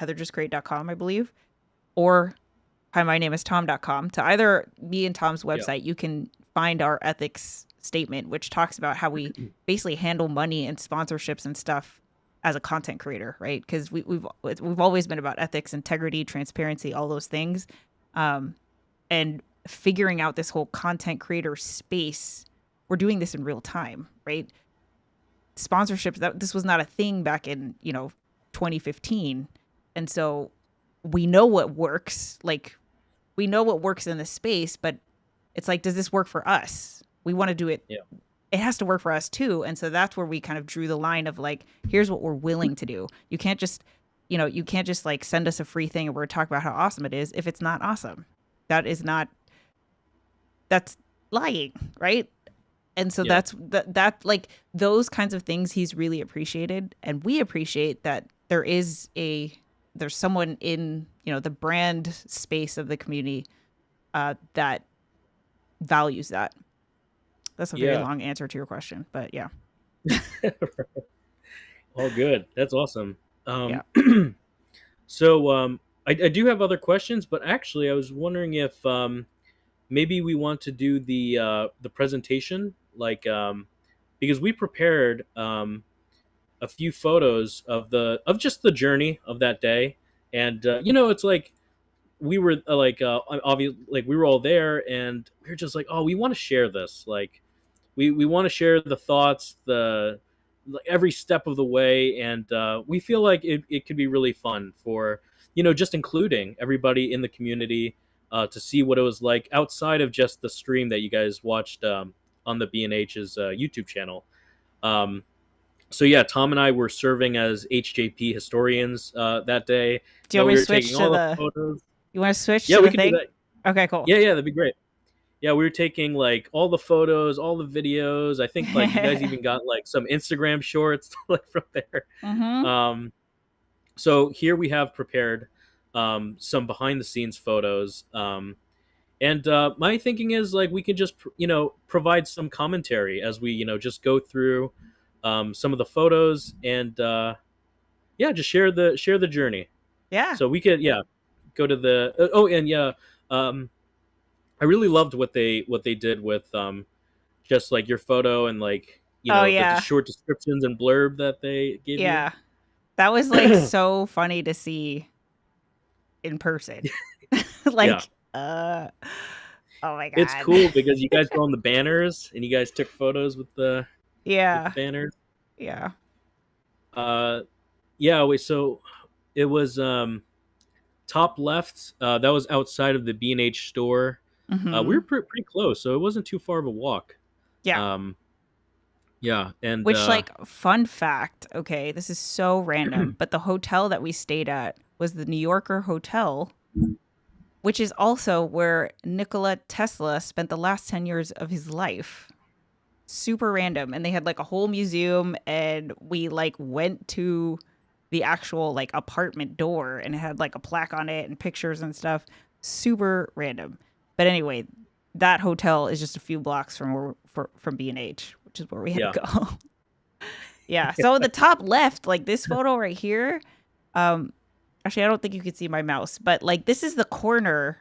heatherjustcreate.com, I believe, or hi, my name is Tom.com. To either me and Tom's Yeah. website, you can find our ethics statement, which talks about how we basically handle money and sponsorships and stuff as a content creator, right? Because we've always been about ethics, integrity, transparency, all those things, and figuring out this whole content creator space. We're doing this in real time, right? Sponsorships, that this was not a thing back in 2015, and so we know what works. Like, we know what works in this space, but it's like, does this work for us? We want to do it. Yeah. It has to work for us too. And so that's where we kind of drew the line of like, here's what we're willing to do. You can't just like send us a free thing and we're talking about how awesome it is if it's not awesome. That's lying, right? And so Yeah. that like those kinds of things he's really appreciated, and we appreciate that there's someone in the brand space of the community that values that. That's a very Yeah. long answer to your question, but yeah. All good. That's awesome. Yeah. So I do have other questions, but actually, I was wondering if maybe we want to do the presentation, like because we prepared a few photos of just the journey of that day, and it's like we were obvious, like we were all there, and we were just like, oh, we want to share this, like we want to share the thoughts, the like, every step of the way, and we feel like it could be really fun for just including everybody in the community to see what it was like outside of just the stream that you guys watched on the B&H's YouTube channel. Um, so yeah, Tom and I were serving as HJP historians that day. Do you want me We to were switch taking to all the the photos. you want to switch Yeah, to we the could do thing? that. Okay, cool. Yeah, that'd be great. Yeah, we were taking like all the photos, all the videos. I think like you guys even got like some Instagram shorts like from there. Mm-hmm. Um, so here we have prepared some behind the scenes photos. And my thinking is like we could just provide some commentary as we just go through some of the photos, and yeah, just share the journey. Yeah. So we could go to the and yeah, um, I really loved what they did with just like your photo and like Oh the yeah. short descriptions and blurb that they gave you. Yeah. That was like so funny to see. in person. Yeah. Like, oh my It's God. cool because you guys go on the banners and you guys took photos with the Yeah. banners. Yeah. Uh, yeah. Wait. So it was top left. That was outside of the B&H store. We were Hmm. pretty close, so it wasn't too far of a walk. Yeah. Um, yeah, and Which, like, fun fact, okay, this is so random, but the hotel that we stayed at was the New Yorker Hotel, which is also where Nikola Tesla spent the last 10 years of his life. Super random. And they had like a whole museum, and we like went to the actual like apartment door, and it had like a plaque on it and pictures and stuff. Super random. But anyway, that hotel is just a few blocks from from B&H, which is where we had to yeah, go. Yeah. So the top left, like this photo right here, um actually I don't think you can see my mouse, but like this is the corner,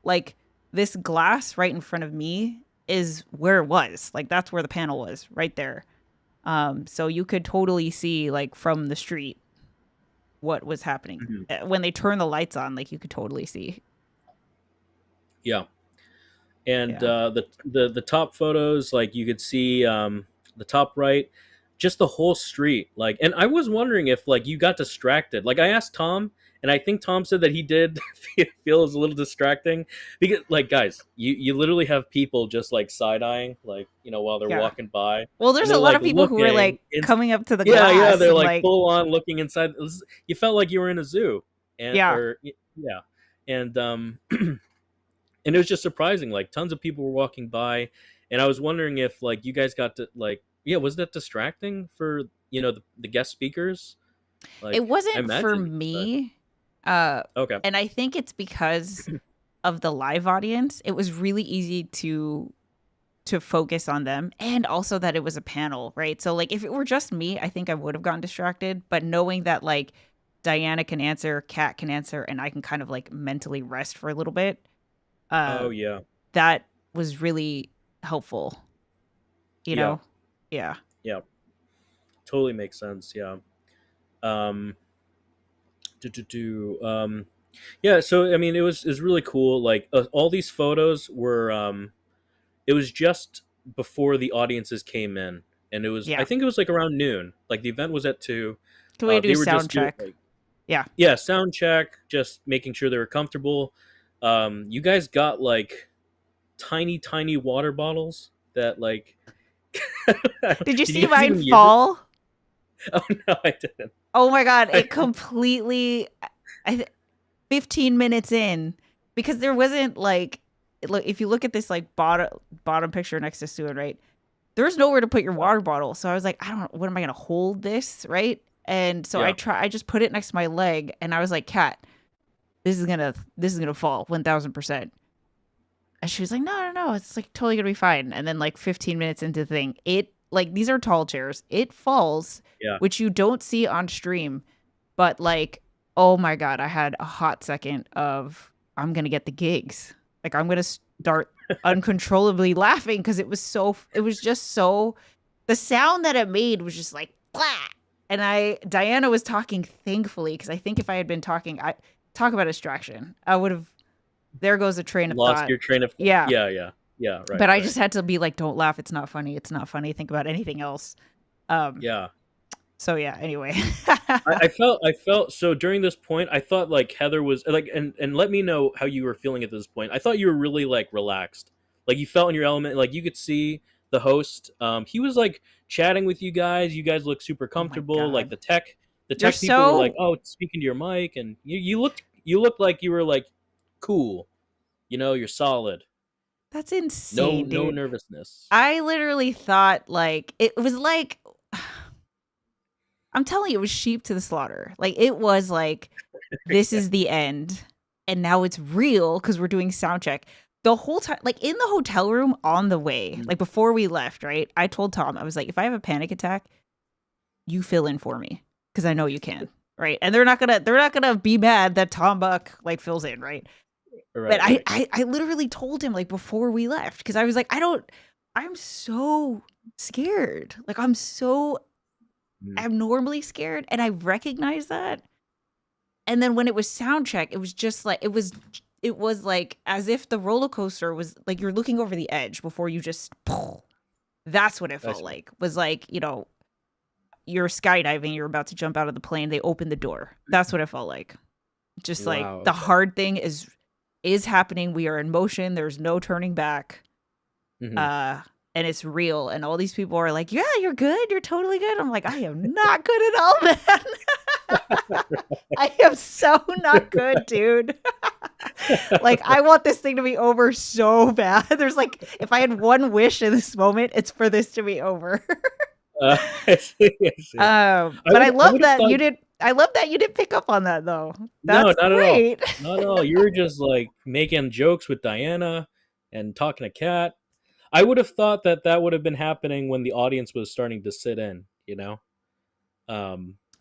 like this glass right in front of me is where it was. Like that's where the panel was, right there. So you could totally see like from the street what was happening. mhm, When they turn the lights on, like you could totally see. yeah. And Yeah. the top photos, like you could see the top right, just the whole street. Like, and I was wondering if like you got distracted. Like I asked Tom, and I think Tom said that he did feel it was a little distracting because, like, guys, you literally have people just like side eyeing, like while they're Yeah. walking by, Well, and there's they're a lot like of people who were looking. like coming up to the Yeah, yeah, glass they're and like like, full on looking inside. You felt like you were in a zoo, and yeah. or yeah, and and it was just surprising. Like tons of people were walking by, and I was wondering if like you guys got to like, yeah, was that distracting for the guest speakers? It Like I wasn't for imagine. But me. Uh okay, and I think it's because of the live audience. It was really easy to focus on them, and also that it was a panel, right? So like if it were just me, I think I would have gotten distracted, but knowing that like Diana can answer, Kat can answer, and I can kind of like mentally rest for a little bit, uh oh yeah, that was really helpful, you yeah, know? Yeah. yeah, totally makes sense. Yeah. Um. Yeah. So I mean, it was really cool. Like all these photos were it was just before the audiences came in, and I Yeah. think it was like around noon. Like the event was at 2. So we do They were sound just doing check. like, Yeah. yeah, sound check, just making sure they were comfortable. You guys got like tiny water bottles that like Did you did see you guys mine even use it? fall? Oh no, I didn't. Oh my god, I, it completely, I 15 minutes in, because there wasn't like, look, if you look at this like bottom picture next to Soun, right? There's nowhere to put your water bottle. So I was like, I don't know, what am I going to hold this, right? And so yeah, I just put it next to my leg, and I was like, Kat, this is going to fall 1000%. And she was like, no, it's like totally going to be fine. And then like 15 minutes into the thing, it, like, these are tall chairs. It falls, yeah, which you don't see on stream, but like, oh my god, I had a hot second of, I'm going to get the gigs. Like I'm going to start uncontrollably laughing because it was just so, the sound that it made was just like blah. And Diana was talking, thankfully, because I think if I had been talking, I talk about distraction, I would have, there goes a train of lost thought. your train of thought. Yeah. Yeah, yeah, yeah. Right, But I right. just had to be like, don't laugh, it's not funny, it's not funny, think about anything else. um Yeah. so yeah, anyway. I felt so during this point. I thought like Heather was like, and let me know how you were feeling at this point. I thought you were really like relaxed, like you felt in your element. Like you could see the host. He was like chatting with you guys. You guys looked super Oh my comfortable. Like god, the you're tech people were like, so, oh, speaking to your mic, and you looked like you were like cool. You're solid. that's No, insane, no dude. nervousness. I literally thought like it was like, I'm telling you, it was sheep to the slaughter. Like it was like, this Yeah. is the end, and now it's real because we're doing sound check. The whole time, like in the hotel room on the way, Mm, like before we left, right? I told Tom, I was like, if I have a panic attack, you fill in for me because I know you can, right? And they're not gonna be mad that Tom Buck like fills in, right? But right, I right. I, I literally told him like before we left, because I was like, I'm so scared. Like I'm so Mm, abnormally scared, and I recognize that. And then when it was sound check, it was just like it was like as if the roller coaster was like you're looking over the edge before you just that's what it felt like. Was like, you know, you're skydiving, you're about to jump out of the plane, they open the door. That's what it felt like. Just like Wow, the okay. hard thing is happening. We are in motion. There's no turning back. Mhm. And it's real. And all these people are like, yeah, you're good. You're totally good. I'm like, I am not good at all, man. I am so not good, dude. Like, I want this thing to be over so bad. There's like, if I had one wish in this moment, it's for this to be over. I see, I see. But I love would have that thought you did. I love that you didn't pick up on that though. no, That's not at all. great. Not at all. You were just like making jokes with Diana and talking to Kat. I would have thought that that would have been happening when the audience was starting to sit in, you know?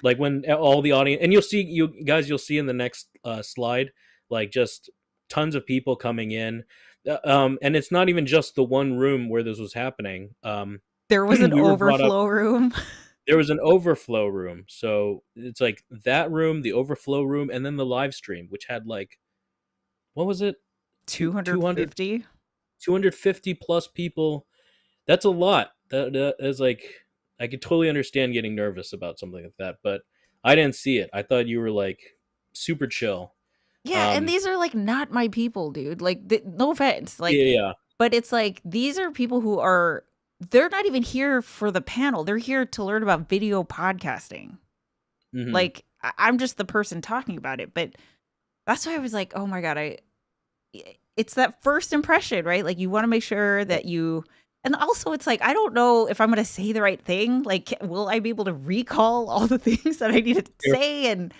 Like when all the audience, and you'll see in the next slide, like just tons of people coming in. And it's not even just the one room where this was happening. There was an We were brought up, overflow room. there was an overflow room. So it's like that room, the overflow room, and then the live stream, which had like, what was it? 200, 250. 250 plus people. That's a lot. That is like, I could totally understand getting nervous about something like that, but I didn't see it. I thought you were like super chill. Yeah, and Um, these are like not my people, dude. Like, no offense, like, yeah, but it's like these are people who are they're not even here for the panel. They're here to learn about video podcasting. hmm Like, I'm just the person talking about it, but that's why I was like, oh my god, it's that first impression, right? Like, you want to make sure that you. And also, it's like, I don't know if I'm going to say the right thing. Like, will I be able to recall all the things that I need to say? And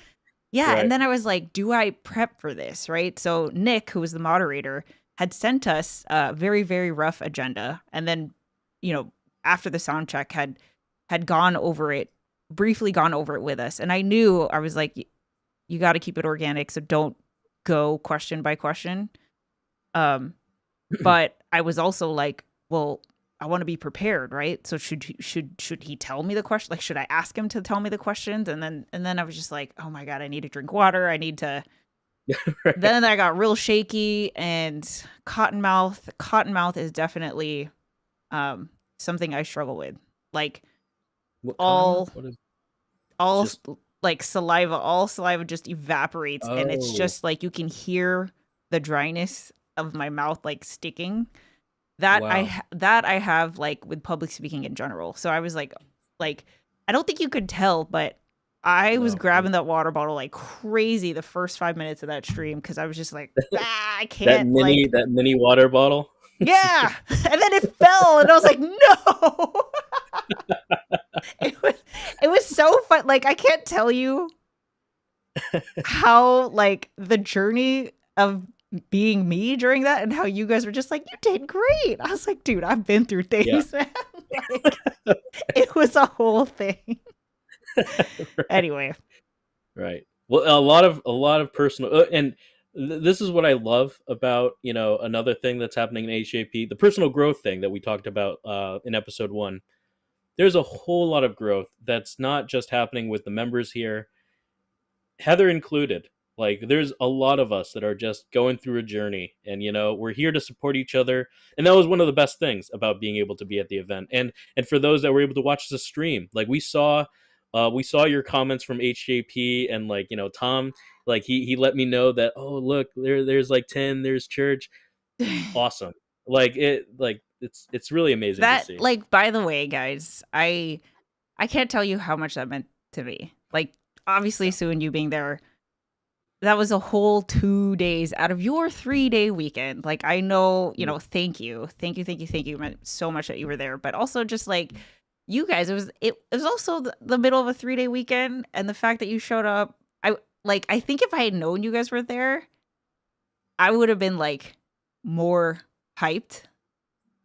yeah, and right. then I was like, do I prep for this, right? So Nick, who was the moderator, had sent us a very, very rough agenda. And then, you know, after the sound check had gone over it, briefly gone over it with us. And I knew, I was like, you got to keep it organic. So don't go question by question. But I was also like, well, I want to be prepared, right? So should he tell me the question? Like, should I ask him to tell me the questions? And then I was just like, oh my god, I need to drink water. I need to. Right. Then I got real shaky and cottonmouth. Cottonmouth is definitely something I struggle with. Like What all What is all just? like saliva, all saliva just evaporates, and it's Oh, just like you can hear the dryness of my mouth like sticking. That wow. that I have like with public speaking in general. So I was like I don't think you could tell, but I was No, grabbing that water bottle like crazy the first 5 minutes of that stream because I was just like, I that can't like mini water bottle. yeah. And then it fell and I was like, no. it was it was so fun. Like, I can't tell you how like the journey of being me during that and how you guys were just like, you did great. I was like, dude, I've been through Yeah. things, man. Like, it was a whole thing. Anyway. Right. Well, a lot of personal, and this is what I love about, you know, another thing that's happening in HJP, the personal growth thing that we talked about in episode 1. There's a whole lot of growth that's not just happening with the members here, Heather included. Like, there's a lot of us that are just going through a journey, and you know, we're here to support each other. And that was one of the best things about being able to be at the event. And for those that were able to watch the stream, like we saw your comments from HJP, and like, you know, Tom, like he let me know that, oh look, there's like 10, there's church. Awesome. Like it's really amazing to That, see. like, by the way, guys, I can't tell you how much that meant to me. Like, obviously, Yeah. Soun, you being there, that was a whole 2 days out of your 3-day weekend. Like, I know, you Mm. know, thank you. Thank you, thank you, thank you. It meant so much that you were there. But also just like you guys, it was also the middle of a 3-day weekend, and the fact that you showed up, I think if I had known you guys were there, I would have been like more hyped,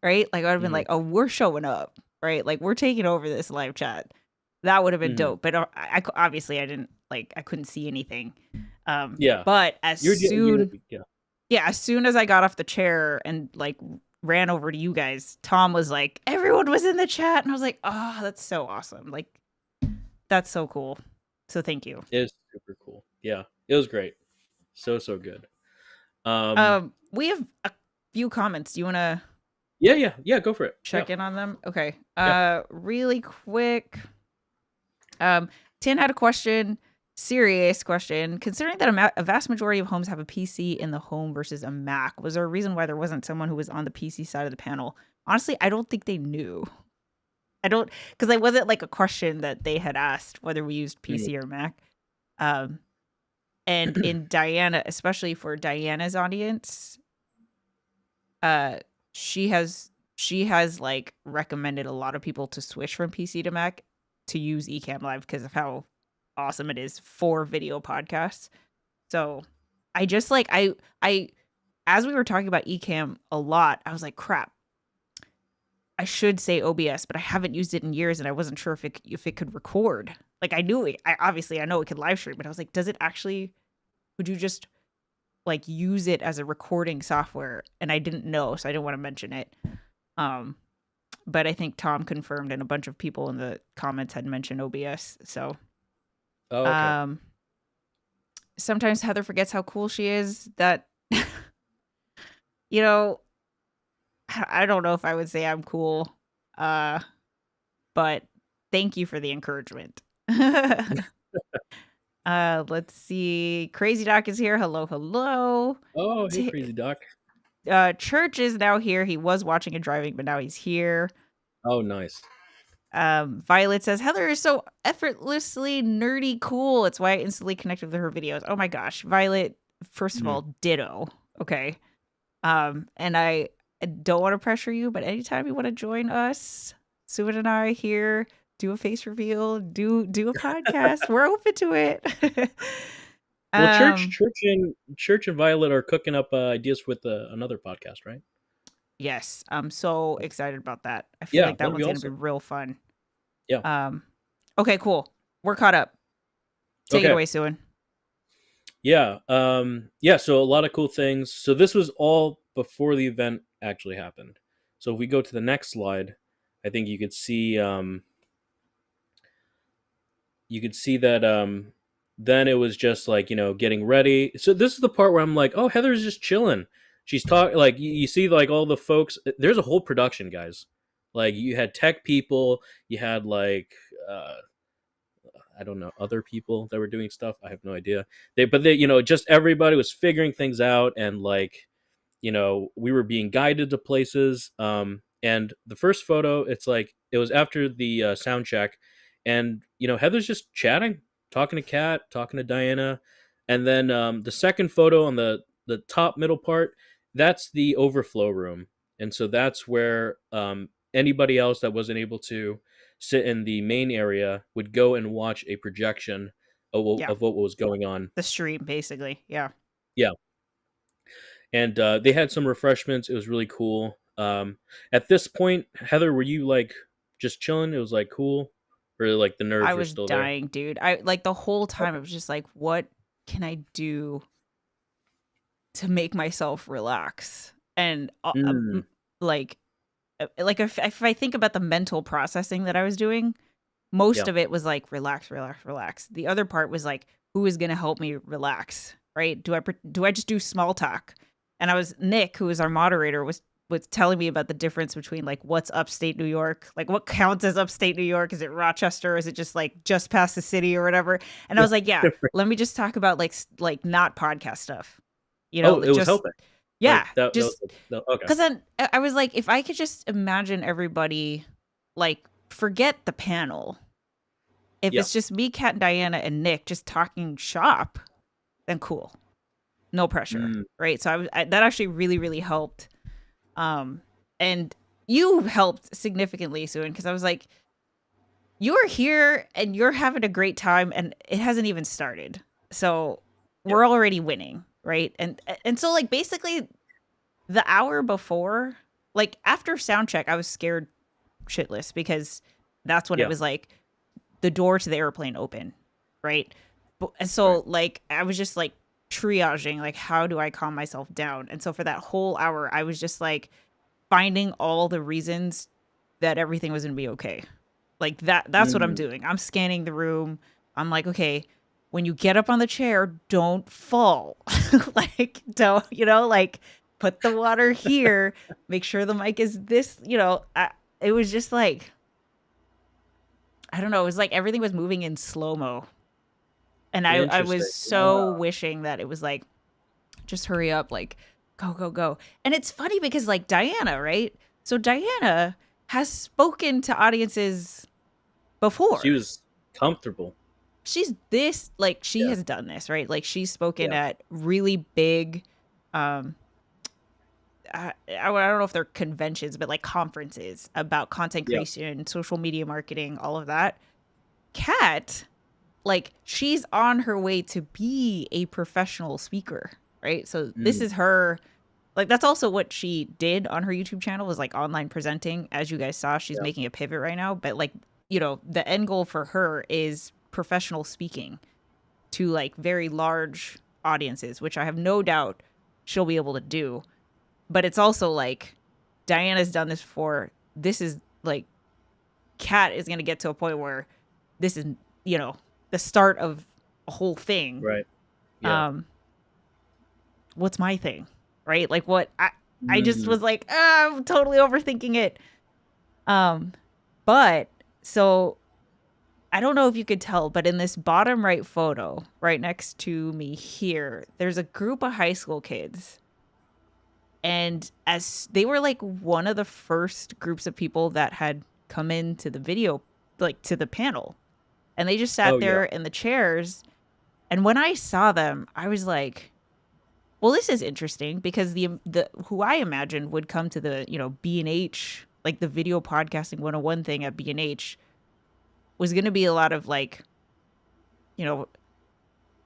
right? Like, I would have been Mhm. like, oh, we're showing up, right? Like, we're taking over this live chat. That would have been Mhm. dope. But obviously I didn't like, I couldn't see anything. Yeah. But You're yeah. as soon as I got off the chair and like ran over to you guys, Tom was like, everyone was in the chat. And I was like, oh, that's so awesome. Like, that's so cool. So thank you. It's super cool. Yeah, it was great. So good. Um, We have a few comments. Do you want to yeah. Go for it. Yeah, check in on them? Okay. yeah. Really quick. Tin had a question, serious question. Considering that a vast majority of homes have a PC in the home versus a Mac, was there a reason why there wasn't someone who was on the PC side of the panel? Honestly, I don't think they knew. I don't, because it wasn't like a question that they had asked whether we used Mm. PC or Mac. Um, and in Diana, especially for Diana's audience, uh, she has like recommended a lot of people to switch from PC to Mac to use Ecamm Live because of how awesome it is for video podcasts. So I just like I as we were talking about Ecamm a lot, I was like, crap. I should say OBS, but I haven't used it in years, and I wasn't sure if it could record. Like I knew it. I know it could live stream, but I was like, does it actually? Would you just like use it as a recording software? And I didn't know, so I didn't want to mention it. But I think Tom confirmed, and a bunch of people in the comments had mentioned OBS. So, Oh, okay. Sometimes Heather forgets how cool she is. That you know, I don't know if I would say I'm cool, but thank you for the encouragement. Let's see. Crazy Doc is here. Hello, hello. Oh, hey, Crazy Doc. Church is now here. He was watching and driving, but now he's here. Oh, nice. Violet says Heather is so effortlessly nerdy cool. It's why I instantly connected with her videos. Oh my gosh, Violet. First of all, ditto. Okay. And I don't want to pressure you, but anytime you want to join us, Soun and I here, do a face reveal, do a podcast. We're open to it. Well, Church and Violet are cooking up ideas with another podcast, right? Yes, I'm so excited about that. I feel Yeah, like that that'll be one's gonna be awesome. real fun. Yeah. Okay, cool. We're caught up. Take it away, Soun. Yeah. Yeah. So a lot of cool things. So this was all before the event actually happened. So if we go to the next slide, I think you could see. You could see that. Then it was just like getting ready. So this is the part where I'm like, oh, Heather's just chilling. She's talking like you see like all the folks. There's a whole production, guys. Like you had tech people. You had like. I don't know, other people that were doing stuff. I have no idea. Just everybody was figuring things out, and like, we were being guided to places. And the first photo, it's like it was after the sound check, and Heather's just chatting, talking to Kat, talking to Diana, and then the second photo on the top middle part, that's the overflow room, and so that's where anybody else that wasn't able to sit in the main area would go and watch a projection of what was going on. The stream, basically. Yeah. Yeah. And they had some refreshments. It was really cool. At this point, Heather, were you like just chilling? It was like cool, or like the nerves I were was still there? dying, dude. I like the whole time I was just like, what can I do to make myself relax? And like if I think about the mental processing that I was doing, most of it was like relax, relax, relax. The other part was like, who is going to help me relax? Right? Do I just do small talk? And Nick, who is our moderator, was telling me about the difference between like what's upstate New York, like what counts as upstate New York. Is it Rochester? Is it just like just past the city or whatever? And I was like, yeah, let me just talk about like not podcast stuff. Oh, it was just helping. yeah, Like, just okay. Because then I was like, if I could just imagine everybody, like, forget the panel. If it's just me, Kat, and Diana, and Nick just talking shop, then cool. No pressure, right? So that actually really, really helped. And you helped significantly, Soun, because I was like, you're here and you're having a great time, and it hasn't even started. So we're already winning, right? And so, like, basically, the hour before, like after sound check, I was scared shitless because that's when it was like the door to the airplane open, right? And so like I was just like triaging, like how do I calm myself down? And so for that whole hour, I was just like finding all the reasons that everything was gonna be okay. Like that's what I'm doing. I'm scanning the room. I'm like, okay, when you get up on the chair, don't fall. Like, don't, like put the water here, make sure the mic is this, it was just like, I don't know, it was like everything was moving in slow-mo. And I was Interesting. so wishing that it was like, just hurry up, like, go, go, go. And it's funny because, like, Diana, right? So Diana has spoken to audiences before. She was comfortable. She's this, like, she has done this, right? Like, she's spoken at really big, I don't know if they're conventions, but like conferences about content creation, social media marketing, all of that. Kat, like, she's on her way to be a professional speaker, right? So this is her, like, that's also what she did on her YouTube channel, was like online presenting. As you guys saw, she's making a pivot right now, but like, the end goal for her is professional speaking to like very large audiences, which I have no doubt she'll be able to do. But it's also like, Diana's done this before. This is like, Kat is going to get to a point where this is, the start of a whole thing. Right. Yeah. What's my thing? Right? Like, what I just was like, I'm totally overthinking it. But so I don't know if you could tell, but in this bottom right photo, right next to me here, there's a group of high school kids. And as they were like one of the first groups of people that had come into the video, like to the panel, and they just sat there in the chairs. And when I saw them, I was like, well, this is interesting, because the who I imagined would come to the, B&H, like the video podcasting 101 thing at B&H, was going to be a lot of like,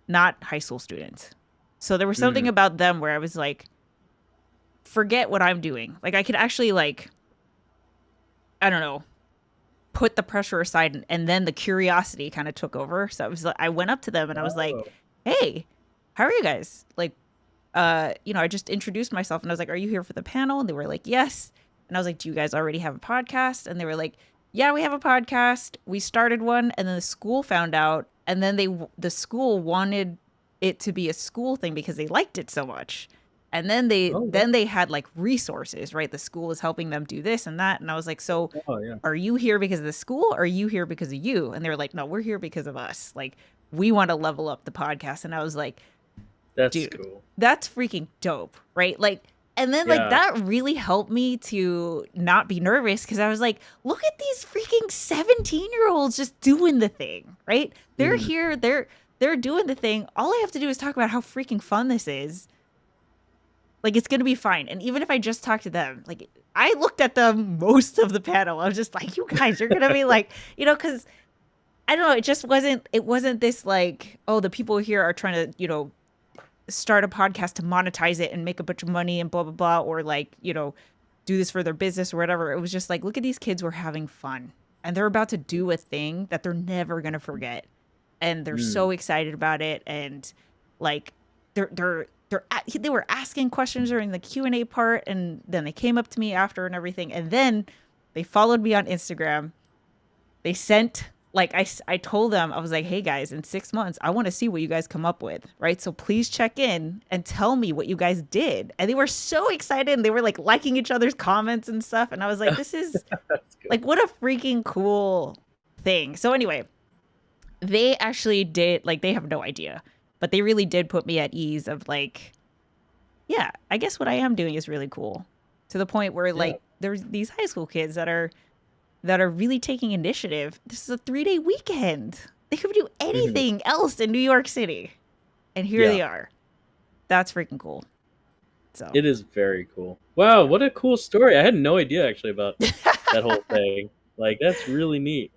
not high school students. So there was something about them where I was like, forget what I'm doing. Like, I could actually, like, I don't know, put the pressure aside, and then the curiosity kind of took over. So I went up to them and I was like, hey, how are you guys? Like, I just introduced myself and I was like, are you here for the panel? And they were like, yes. And I was like, do you guys already have a podcast? And they were like, yeah, we have a podcast. We started one, and then the school found out, and then the school wanted it to be a school thing because they liked it so much. And then they had like resources, right? The school was helping them do this and that. And I was like, so are you here because of the school, or are you here because of you? And they were like, no, we're here because of us. Like, we want to level up the podcast. And I was like, that's dude, cool. That's freaking dope, right? Like, and then like that really helped me to not be nervous, because I was like, look at these freaking 17-year-olds just doing the thing, right? They're here, they're doing the thing. All I have to do is talk about how freaking fun this is. Like, it's going to be fine. And even if I just talk to them, like, I looked at them most of the panel. I was just like, you guys, you're going to be like, because I don't know. It wasn't this like, oh, the people here are trying to, start a podcast to monetize it and make a bunch of money and blah, blah, blah. Or like, do this for their business or whatever. It was just like, look at these kids, were having fun, and they're about to do a thing that they're never going to forget. And they're so excited about it. And like, they were asking questions during the Q&A part, and then they came up to me after and everything, and then they followed me on Instagram. They sent, like, I told them, I was like, hey guys, in 6 months I want to see what you guys come up with, right? So please check in and tell me what you guys did. And they were so excited, and they were like liking each other's comments and stuff, and I was like, this is like, what a freaking cool thing. So anyway, they actually did, like, they have no idea, but they really did put me at ease of like, yeah, I guess what I am doing is really cool, to the point where like there's these high school kids that are really taking initiative. This is a 3-day weekend. They could do anything else in New York City, and here they are. That's freaking cool. So it is very cool. Wow, what a cool story. I had no idea actually about that whole thing. Like, that's really neat.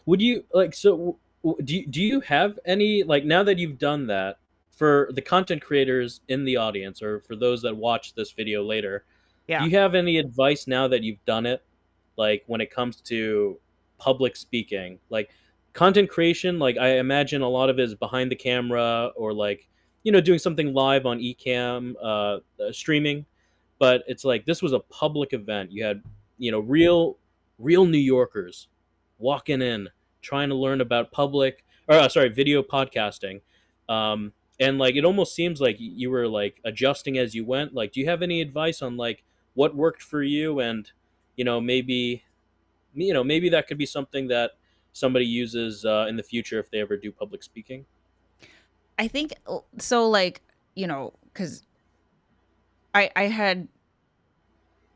Would you like, so do you have any, like, now that you've done that, for the content creators in the audience, or for those that watch this video later, do you have any advice now that you've done it, like when it comes to public speaking, like content creation? Like, I imagine a lot of it is behind the camera, or like, doing something live on Ecamm, streaming, but it's like, this was a public event. You had, real New Yorkers walking in, trying to learn about public or sorry, video podcasting. And like it almost seems like you were like adjusting as you went. Like, do you have any advice on like what worked for you, and maybe maybe that could be something that somebody uses in the future if they ever do public speaking. I think so. Like, because I had,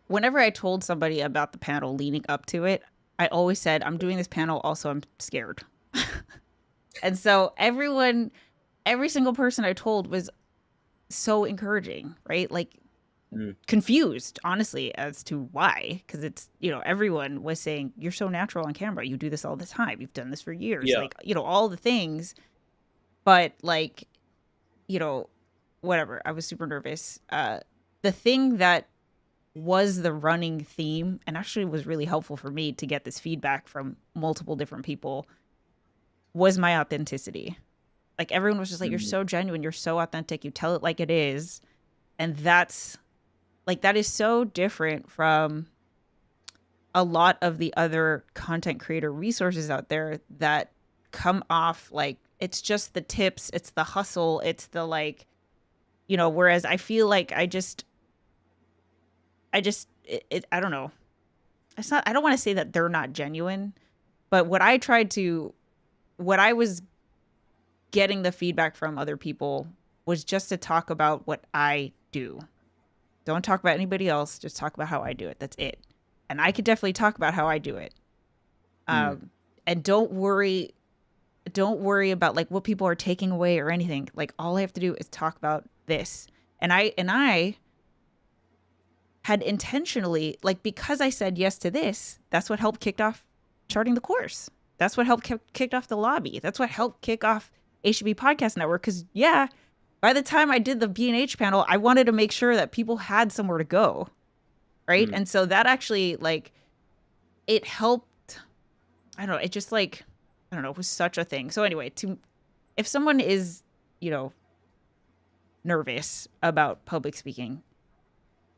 whenever I told somebody about the panel leading up to it, I always said, I'm doing this panel, also I'm scared. And so every single person I told was so encouraging, right? Like, Mm. confused, honestly, as to why. Because it's, everyone was saying, you're so natural on camera. You do this all the time. You've done this for years. Yeah. Like, all the things. But, like, whatever. I was super nervous. The thing that was the running theme and actually was really helpful for me to get this feedback from multiple different people was my authenticity. Like, everyone was just like, you're so genuine, you're so authentic, you tell it like it is. And that is so different from a lot of the other content creator resources out there that come off like it's just the tips, it's the hustle, it's the like, whereas I feel like I don't know. I don't want to say that they're not genuine, but what I was getting the feedback from other people was just to talk about what I do. Don't talk about anybody else. Just talk about how I do it. That's it. And I could definitely talk about how I do it. And don't worry about like what people are taking away or anything. Like, all I have to do is talk about this. And I had intentionally, like, because I said yes to this, that's what helped kick off charting the course. That's what helped kick off the lobby. That's what helped kick off HB Podcast Network. Because, yeah, by the time I did the B&H panel, I wanted to make sure that people had somewhere to go, right? And so that actually, like, it helped. I don't know. It just, like, I don't know. It was such a thing. So anyway, if someone is, nervous about public speaking,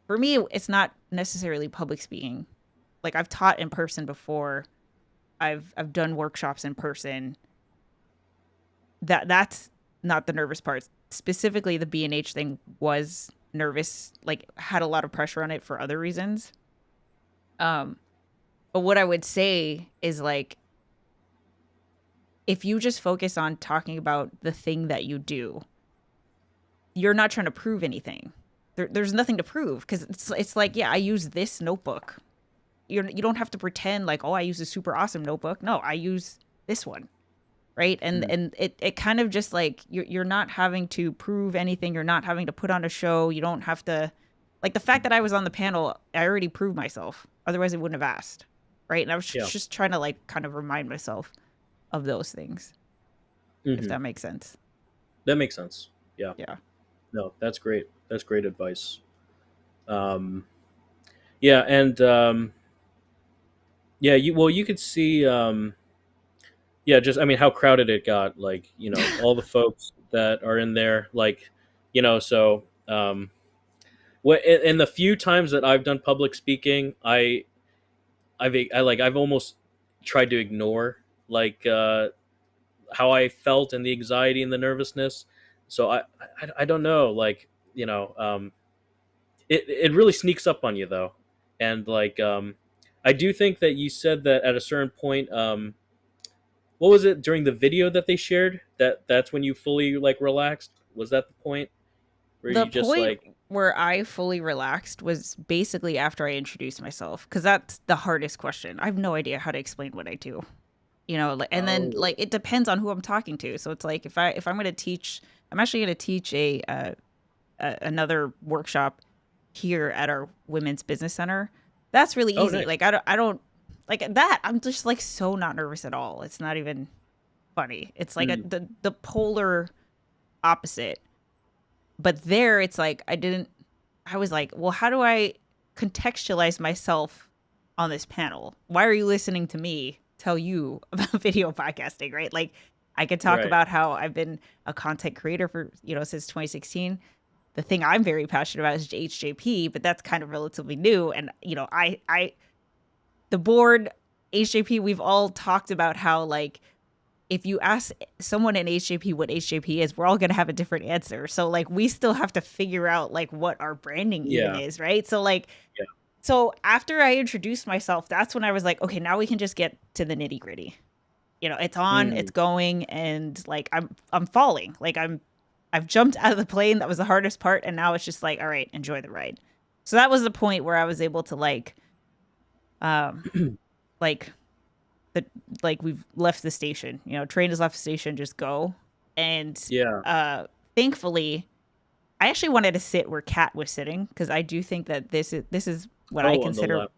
for me, it's not necessarily public speaking. Like, I've taught in person before. I've done workshops in person. That's not the nervous part. Specifically, the B&H thing was nervous, like, had a lot of pressure on it for other reasons. But what I would say is, like, if you just focus on talking about the thing that you do, you're not trying to prove anything. There's nothing to prove, because it's like, yeah, I use this notebook. You don't have to pretend like, oh, I use a super awesome notebook. No, I use this one. Right. And it kind of just like you're not having to prove anything. You're not having to put on a show. You don't have to, like, the fact that I was on the panel, I already proved myself. Otherwise I wouldn't have asked. Right. And I was just trying to, like, kind of remind myself of those things. If that makes sense. That makes sense. Yeah. Yeah. No, that's great. That's great advice. Yeah. And, yeah, you could see, yeah, just, I mean, how crowded it got, like, all the folks that are in there, like, so, what, in the few times that I've done public speaking, I've almost tried to ignore, like, how I felt and the anxiety and the nervousness. So I don't know, like, it really sneaks up on you though. And like, I do think that you said that at a certain point, what was it during the video that they shared, that's when you fully, like, relaxed? Was that the point where The you just point like, where I fully relaxed was basically after I introduced myself, because that's the hardest question. I have no idea how to explain what I do, like, and then, oh, like, it depends on who I'm talking to. So it's like, if I'm going to teach, I'm actually going to teach another workshop here at our women's business center. That's really oh, easy. nice. Like, I don't like that. I'm just, like, so not nervous at all. It's not even funny. It's like the polar opposite. But there, it's like, I was like, well, how do I contextualize myself on this panel? Why are you listening to me tell you about video podcasting, right? Like, I could talk Right. about how I've been a content creator for, since 2016. The thing I'm very passionate about is HJP, but that's kind of relatively new. And, the board, HJP, we've all talked about how, like, if you ask someone in HJP what HJP is, we're all going to have a different answer. So like we still have to figure out like what our branding even Yeah. is, right? So like Yeah. so after I introduced myself, that's when I was like, okay, now we can just get to the nitty-gritty. It's on, it's Mm. going, and like I'm falling. Like I've jumped out of the plane. That was the hardest part, and now it's just like, all right, enjoy the ride. So that was the point where I was able to um like the like we've left the station. Train has left the station, just go. And Yeah. thankfully, I actually wanted to sit where Kat was sitting because I do think that this is what I Oh, on the consider. left.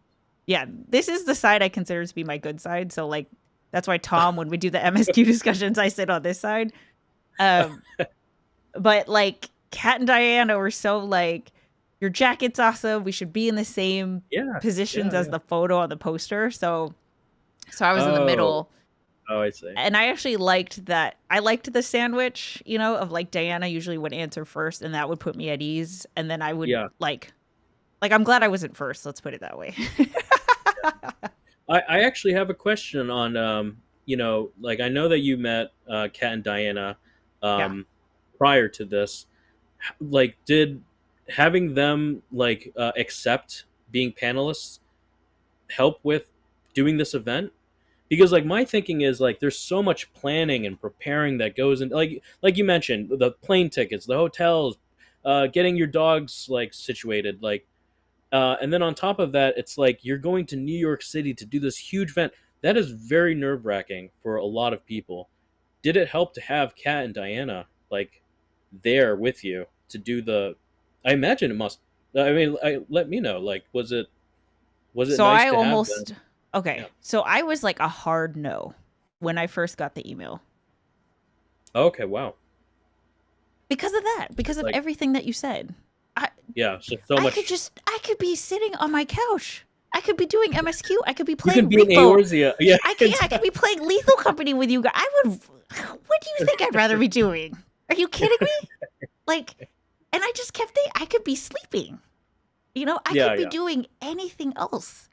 Yeah, this is the side I consider to be my good side. So like that's why Tom, when we do the MSQ discussions, I sit on this side. Um, but like Kat and Diana were so like, your jacket's awesome. We should be in the same Yeah. positions Yeah. as Yeah. the photo on the poster. So I was in the Oh. middle. Oh, I see. And I actually liked that. I liked the sandwich, of like Diana usually would answer first and that would put me at ease. And then I would Yeah. like I'm glad I wasn't first. Let's put it that way. I actually have a question on like I know that you met Kat and Diana Yeah. um prior to this. Like, did having them like accept being panelists help with doing this event? Because like my thinking is like there's so much planning and preparing that goes in, like you mentioned, the plane tickets, the hotels, getting your dogs like situated, like and then on top of that, it's like you're going to New York City to do this huge event. That is very nerve wracking for a lot of people. Did it help to have Kat and Diana like there with you to do the? I imagine it must. I mean, let me know. Like, was it So nice I to have them? almost okay. Yeah. So I was like a hard no when I first got the email Okay. Wow. because of that, because of Like, everything that you said. I yeah. So much. I could be sitting on my couch. I could be doing MSQ. I could be You can playing be an Repo. Eorzea. Yeah. I could be playing Lethal Company with you guys. I would. What do you think I'd rather be doing? Are you kidding me? Like, and I just kept thinking I could be sleeping. I Yeah. could be Yeah. doing anything else.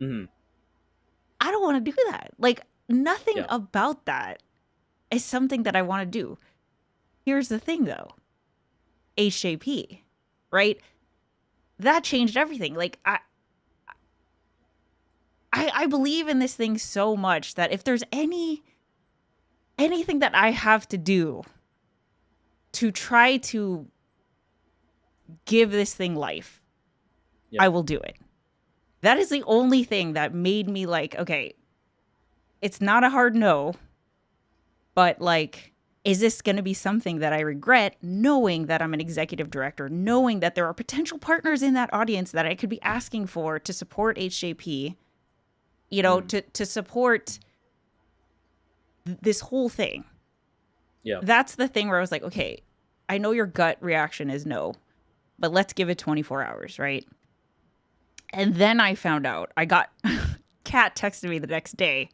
Hmm. I don't want to do that. Like, nothing Yeah. about that is something that I want to do. Here's the thing, though. HJP, right? That changed everything. Like, I believe in this thing so much that if there's anything that I have to do to try to give this thing life, Yeah. I will do it. That is the only thing that made me like, okay, it's not a hard no, but like, is this going to be something that I regret, knowing that I'm an executive director, knowing that there are potential partners in that audience that I could be asking for to support HJP, Mm. to support this whole thing. Yeah. That's the thing where I was like, okay, I know your gut reaction is no, but let's give it 24 hours, right? And then I found out, Kat texted me the next day.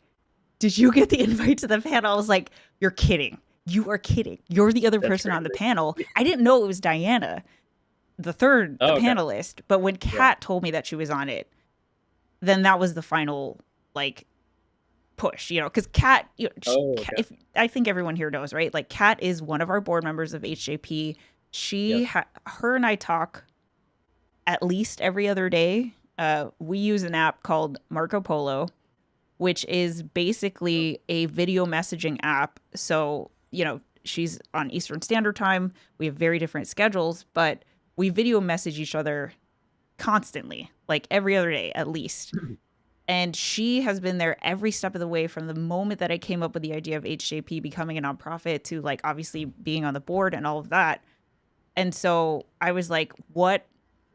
Did you get the invite to the panel? I was like, you're kidding. You are kidding. You're the other That's person on the crazy. panel. I didn't know it was Diana, the Oh, okay. panelist. But when Yeah. Kat told me that she was on it, then that was the final, like, push, because Kat, Oh, Kat, okay. if I think everyone here knows, right? Like, Kat is one of our board members of HJP. Yes. Her and I talk at least every other day. We use an app called Marco Polo, which is basically a video messaging app. So, she's on Eastern Standard Time. We have very different schedules, but we video message each other constantly, like every other day at least. And she has been there every step of the way from the moment that I came up with the idea of HJP becoming a nonprofit to like obviously being on the board and all of that. And so I was like, what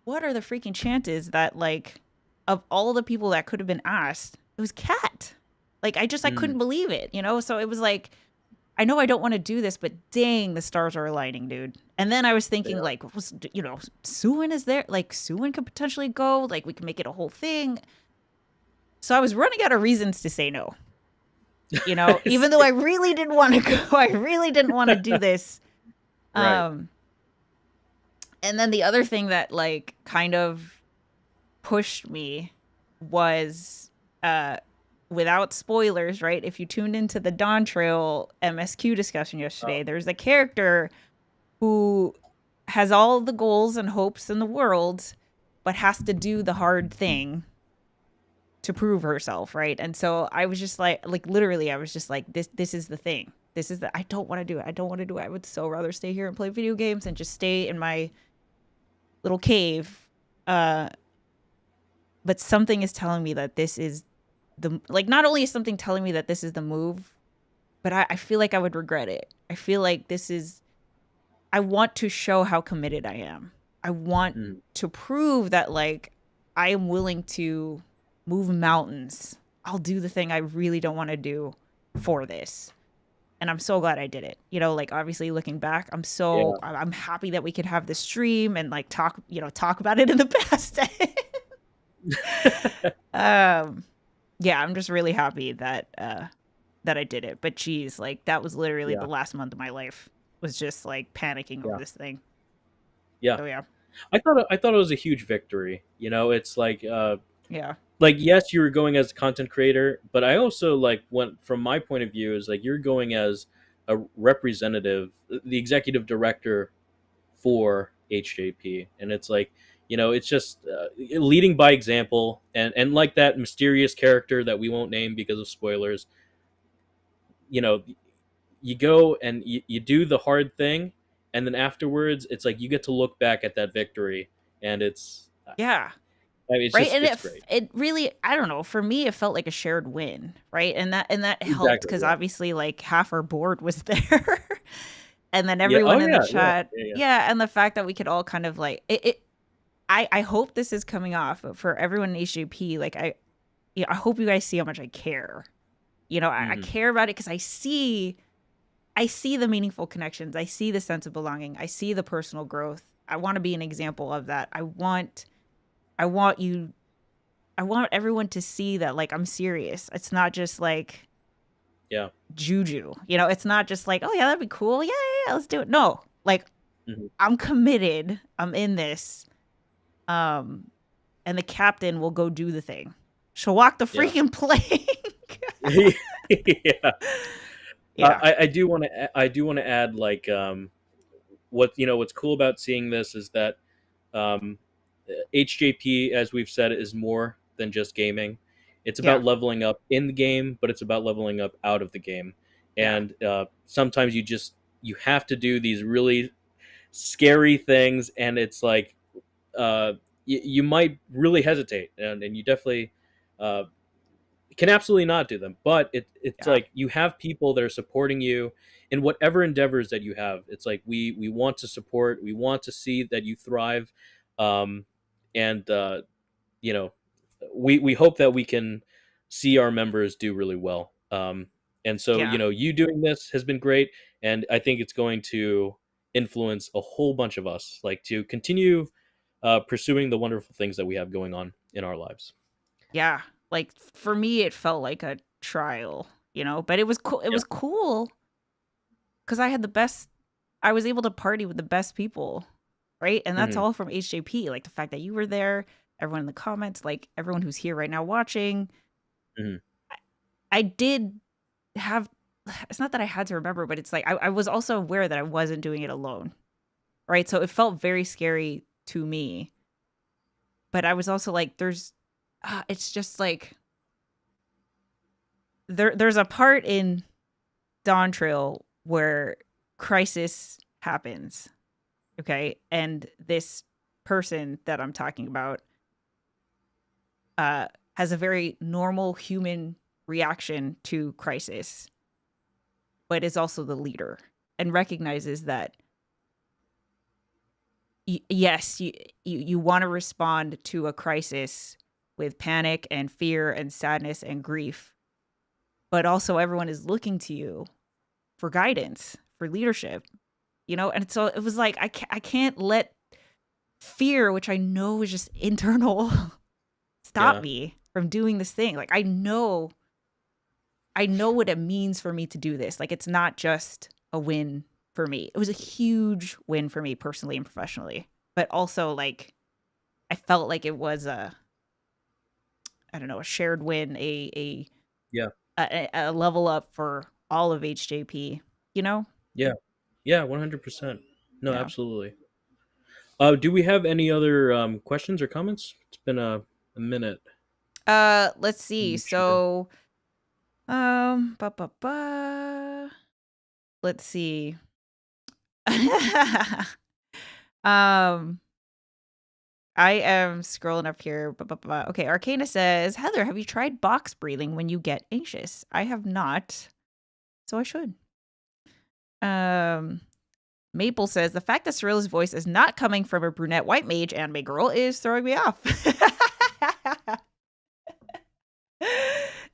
are the freaking chances that like of all the people that could have been asked, it was Kat. Like I Mm. couldn't believe it, So it was like, I know I don't want to do this, but dang, the stars are aligning, dude. And then I was thinking Yeah. like, Soun is there. Like Soun could potentially go. Like we can make it a whole thing. So I was running out of reasons to say no. Even though I really didn't want to go. I really didn't want to do this. Right. And then the other thing that like kind of pushed me was without spoilers, right? If you tuned into the Dawn Trail MSQ discussion yesterday, there's a character who has all the goals and hopes in the world, but has to do the hard thing to prove herself, right? And so I was just like literally, I was just like, this is the thing. This is the I don't want to do it. I don't want to do it. I would so rather stay here and play video games and just stay in my little cave. But something is telling me that this is the not only is something telling me that this is the move, but I feel like I would regret it. I feel like this is I want to show how committed I am. I want to prove that like I am willing to move mountains. I'll do the thing I really don't want to do for this. And I'm so glad I did it. You know, like obviously looking back, I'm happy that we could have this stream and like talk about it in the past. Yeah, I'm just really happy that I did it. But geez, like that was literally the last month of my life was just like panicking over this thing. Yeah. So yeah. I thought it was a huge victory. You know, it's like yeah. Like yes, you were going as a content creator, but I also like went from my point of view is like you're going as a representative, the executive director for HJP, and it's like it's just leading by example, and like that mysterious character that we won't name because of spoilers. You go and you do the hard thing, and then afterwards, it's like you get to look back at that victory, and it's it's right. just, And it's great. It really, I don't know. For me, it felt like a shared win, right? And that helped because obviously, like half our board was there, and then everyone in the chat, and the fact that we could all kind of like it. I hope this is coming off for everyone in HJP. Like I hope you guys see how much I care. I care about it because I see the meaningful connections. I see the sense of belonging. I see the personal growth. I want to be an example of that. I want everyone to see that like I'm serious. It's not just like juju. It's not just like, oh yeah, that'd be cool. Yeah, let's do it. No, like I'm committed. I'm in this. And the captain will go do the thing. She'll walk the freaking plank. I do want to add like what's cool about seeing this is that HJP, as we've said, is more than just gaming. It's about leveling up in the game, but it's about leveling up out of the game. And sometimes you have to do these really scary things, and it's like you might really hesitate, and you definitely can absolutely not do them. But it's like you have people that are supporting you in whatever endeavors that you have. It's like we want to support, we want to see that you thrive, and we hope that we can see our members do really well. And so you doing this has been great, and I think it's going to influence a whole bunch of us like to continue pursuing the wonderful things that we have going on in our lives. Yeah, like for me it felt like a trial, but it was cool. It was cool because I was able to party with the best people, right? And that's all from HJP. Like the fact that you were there, everyone in the comments, like everyone who's here right now watching. I did have, it's not that I had to remember, but it's like I was also aware that I wasn't doing it alone, right? So it felt very scary to me, but I was also like, it's just like there's a part in Dawn Trail where crisis happens, okay, and this person that I'm talking about has a very normal human reaction to crisis, but is also the leader and recognizes that yes, you want to respond to a crisis with panic and fear and sadness and grief, but also everyone is looking to you for guidance, for leadership, and so it was like I can't let fear, which I know is just internal, stop me from doing this thing. Like I know what it means for me to do this. Like it's not just a win for me. It was a huge win for me personally and professionally, but also like I felt like it was a shared win, a Yeah. a level up for all of HJP. You know? Yeah. Yeah. 100%. No, Yeah. absolutely. Do we have any other questions or comments? It's been a minute. Let's see. Make sure. So, ba ba ba. Let's see. um, I am scrolling up here. Ba, ba, ba. Okay, Arcana says, Heather, have you tried box breathing when you get anxious? I have not, so I should. Um, Maple says the fact that Cirilla's voice is not coming from a brunette white mage anime girl is throwing me off.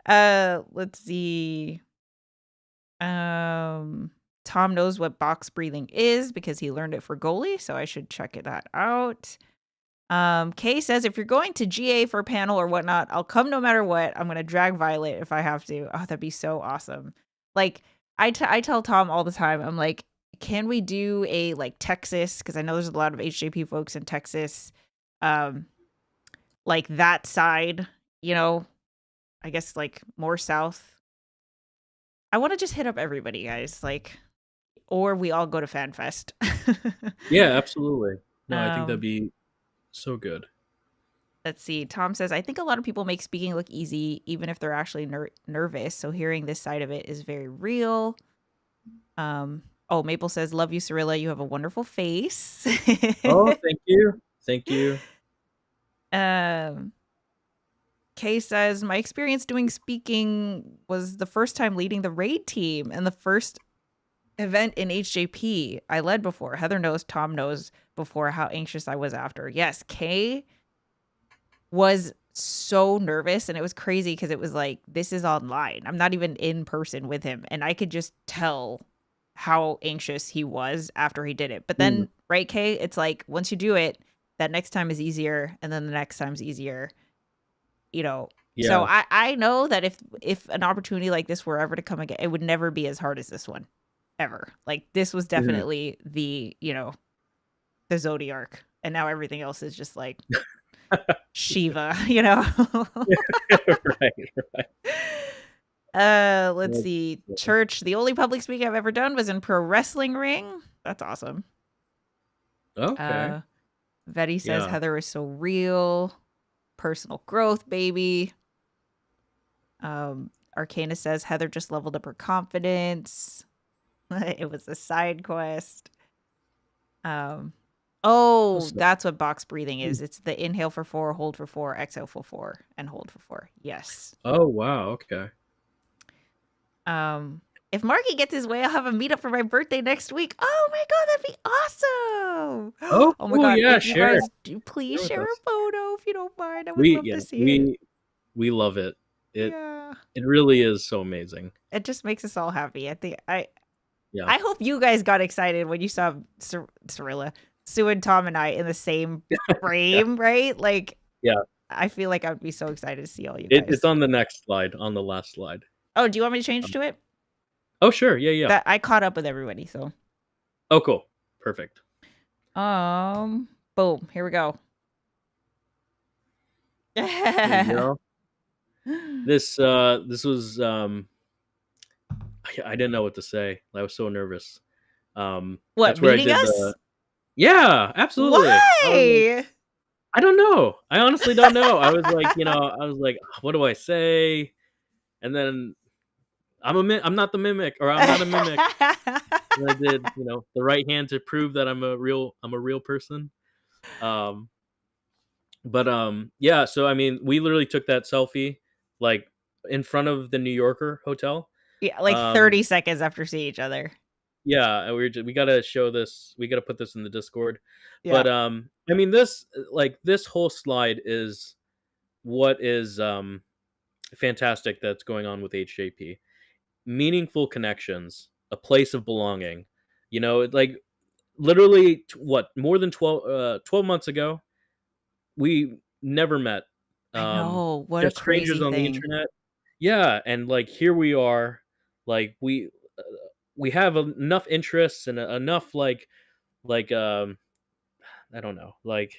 Let's see. Tom knows what box breathing is because he learned it for goalie, so I should check that out. Kay says if you're going to GA for a panel or whatnot, I'll come no matter what. I'm gonna drag Violet if I have to. Oh, that'd be so awesome. Like I tell Tom all the time, I'm like, can we do a like Texas? Because I know there's a lot of HJP folks in Texas. Like that side, you know, I guess like more south. I want to just hit up everybody, guys. Like, or we all go to FanFest. Yeah, absolutely. No, I think that'd um, be so good. let's see. Tom says, I think a lot of people make speaking look easy, even if they're actually nervous. So hearing this side of it is very real. Oh, Maple says, love you, Sarilla. You have a wonderful face. Oh, thank you. Thank you. Kay says, my experience doing speaking was the first time leading the raid team and the first event in HJP. I led before. Heather knows, Tom knows before how anxious I was after. Yes, Kay was so nervous and it was crazy because it was like, this is online. I'm not even in person with him. And I could just tell how anxious he was after he did it. But then, right, Kay, it's like once you do it, that next time is easier and then the next time's easier. You know, Yeah. so I know that if an opportunity like this were ever to come again, it would never be as hard as this one, ever. Like this was definitely the, you know, the Zodiark, and now everything else is just like Shiva, you know. Right. Let's see. Church. The only public speaking I've ever done was in Pro Wrestling Ring. That's awesome. Okay. Vetty says Heather is so real. Personal growth, baby. Arcana says Heather just leveled up her confidence. It was a side quest. Oh, that's what box breathing is. It's the inhale for 4, hold for 4, exhale for 4, and hold for 4. Yes. Oh, wow. Okay. If Marky gets his way, I'll have a meetup for my birthday next week. Oh my god, that'd be awesome! Oh, Oh my god, yeah, if you share. guys do, please share a photo if you don't mind. I would love to see it. We love it. It really is so amazing. It just makes us all happy. I Yeah. hope you guys got excited when you saw Sarilla, Sue, and Tom and I in the same frame, right? Like, yeah. I feel like I would be so excited to see all you guys. It's on the next slide, on the last slide. Oh, do you want me to change to it? Oh, sure. Yeah. That I caught up with everybody, so. Oh, cool. Perfect. Boom. Here we go. There you go. This was I didn't know what to say. I was so nervous. What, that's where meeting I did us? Yeah, absolutely. Why? I don't know. I honestly don't know. I was like, what do I say? And then I'm not the mimic, or I'm not a mimic. And I did, the right hand to prove that I'm a real person. Yeah, so I mean, we literally took that selfie like in front of the New Yorker hotel. Yeah, like 30 seconds after seeing each other. Yeah, and we gotta show this. We gotta put this in the Discord. Yeah. But I mean, this whole slide is what is fantastic that's going on with HJP. Meaningful connections, a place of belonging. Like literally, more than 12 months ago, we never met. I know, what a Just strangers crazy on the thing. internet. Yeah, and like here we are, like we have enough interests and enough like I don't know, like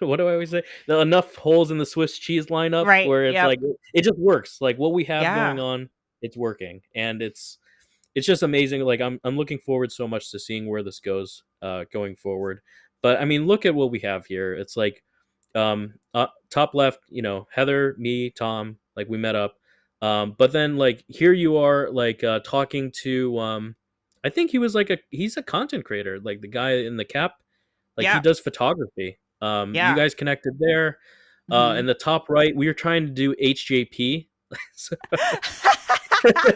what do I always say? Enough holes in the Swiss cheese lineup Right. where it's Yep. like it just works. Like what we have going Yeah. on, it's working, and it's just amazing. Like I'm looking forward so much to seeing where this goes going forward. But I mean, look at what we have here. It's like top left, Heather, me, Tom, like we met up. But then like here you are like talking to I think he's a content creator, like the guy in the cap, like he Yeah. does photography. You Yeah. guys connected there. Hmm. In the top right, we were trying to do HJP. So,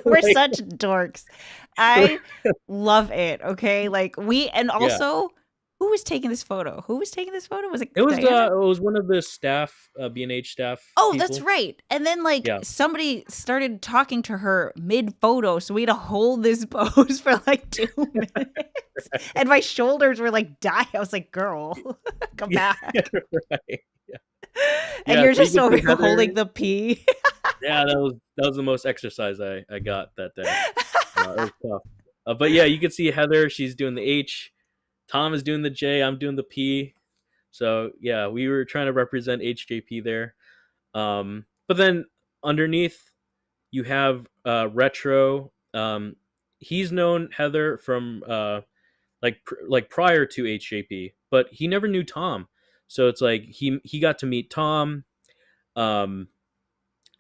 We're like, such dorks. I love it. Okay. Like and yeah. also, who was taking this photo? Who was taking this photo? Was it It Diana? was one of the staff, B&H staff Oh, that's people. right. And then like Yeah. somebody started talking to her mid photo, so we had to hold this pose for like 2 minutes. And my shoulders were like dying. I was like, girl, come Yeah, back. right. Yeah. And Yeah, you're so you just can over see here Heather. holding the pee. Yeah, that was the most exercise I got that day. It was tough. But yeah, you can see Heather. She's doing the H. Tom is doing the J. I'm doing the P. So yeah, we were trying to represent HJP there. But then underneath you have Retro. He's known Heather from like prior to HJP, but he never knew Tom. So it's like he got to meet Tom. Um,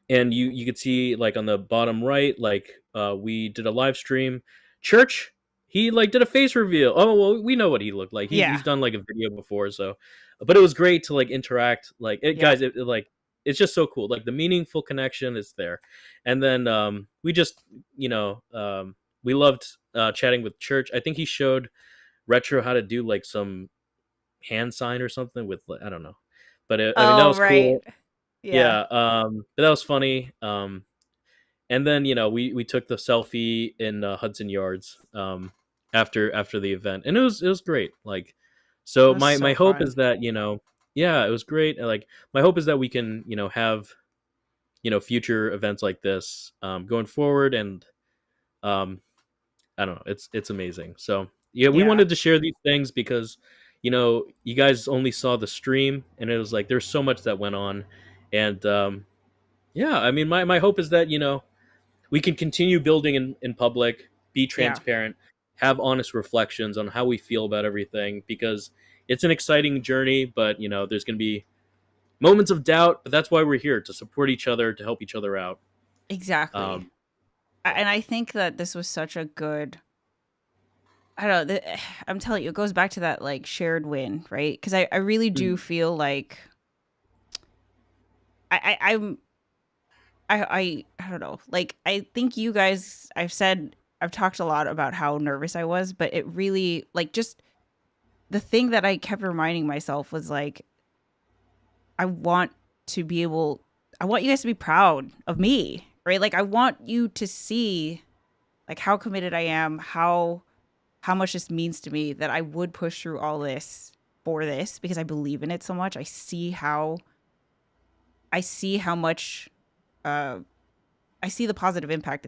and you could see like on the bottom right, like we did a live stream. Church, he like did a face reveal. Oh well, we know what he looked like. He's Yeah. done like a video before, so but it was great to like interact. Like Yep. guys, like it's just so cool. Like the meaningful connection is there, and then we just we loved chatting with Church. I think he showed Retro how to do like some hand sign or something with I don't know, but I mean that Oh, was right. cool. Yeah. Yeah, but that was funny. And then we took the selfie in Hudson Yards after the event, and it was great. Like, It so was my so hope fun. is that yeah, it was great. And like my hope is that we can have future events like this going forward, and um, I don't know, it's amazing. So yeah, we Yeah. wanted to share these things because you guys only saw the stream, and it was like there's so much that went on, and yeah, I mean my hope is that we can continue building in public, be Yeah. transparent, have honest reflections on how we feel about everything, because it's an exciting journey, but there's going to be moments of doubt, but that's why we're here, to support each other, to help each other out. Exactly. um, And I think that this was such a good, I don't know, I'm telling you, it goes back to that like shared win, right? Because I really do mhm, feel like I'm I don't know. Like I think you guys, I've talked a lot about how nervous I was, but it really like just the thing that I kept reminding myself was like I want to be able I want you guys to be proud of me, right? Like I want you to see like how committed I am, how much this means to me, that I would push through all this for this because I believe in it so much. I see how much uh I see the positive impact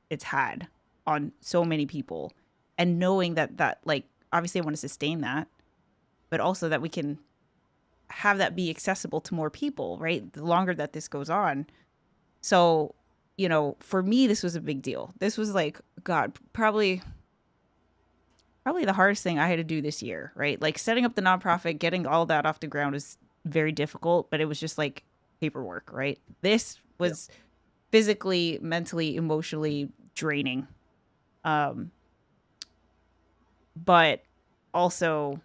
it's had on so many people, and knowing that like obviously I want to sustain that, but also that we can have that be accessible to more people, right? The longer that this goes on. So, for me this was a big deal. This was like god, probably the hardest thing I had to do this year, right? Like setting up the nonprofit, getting all that off the ground is very difficult, but it was just like paperwork, right? This yeah. was physically, mentally, emotionally draining. Um, but also,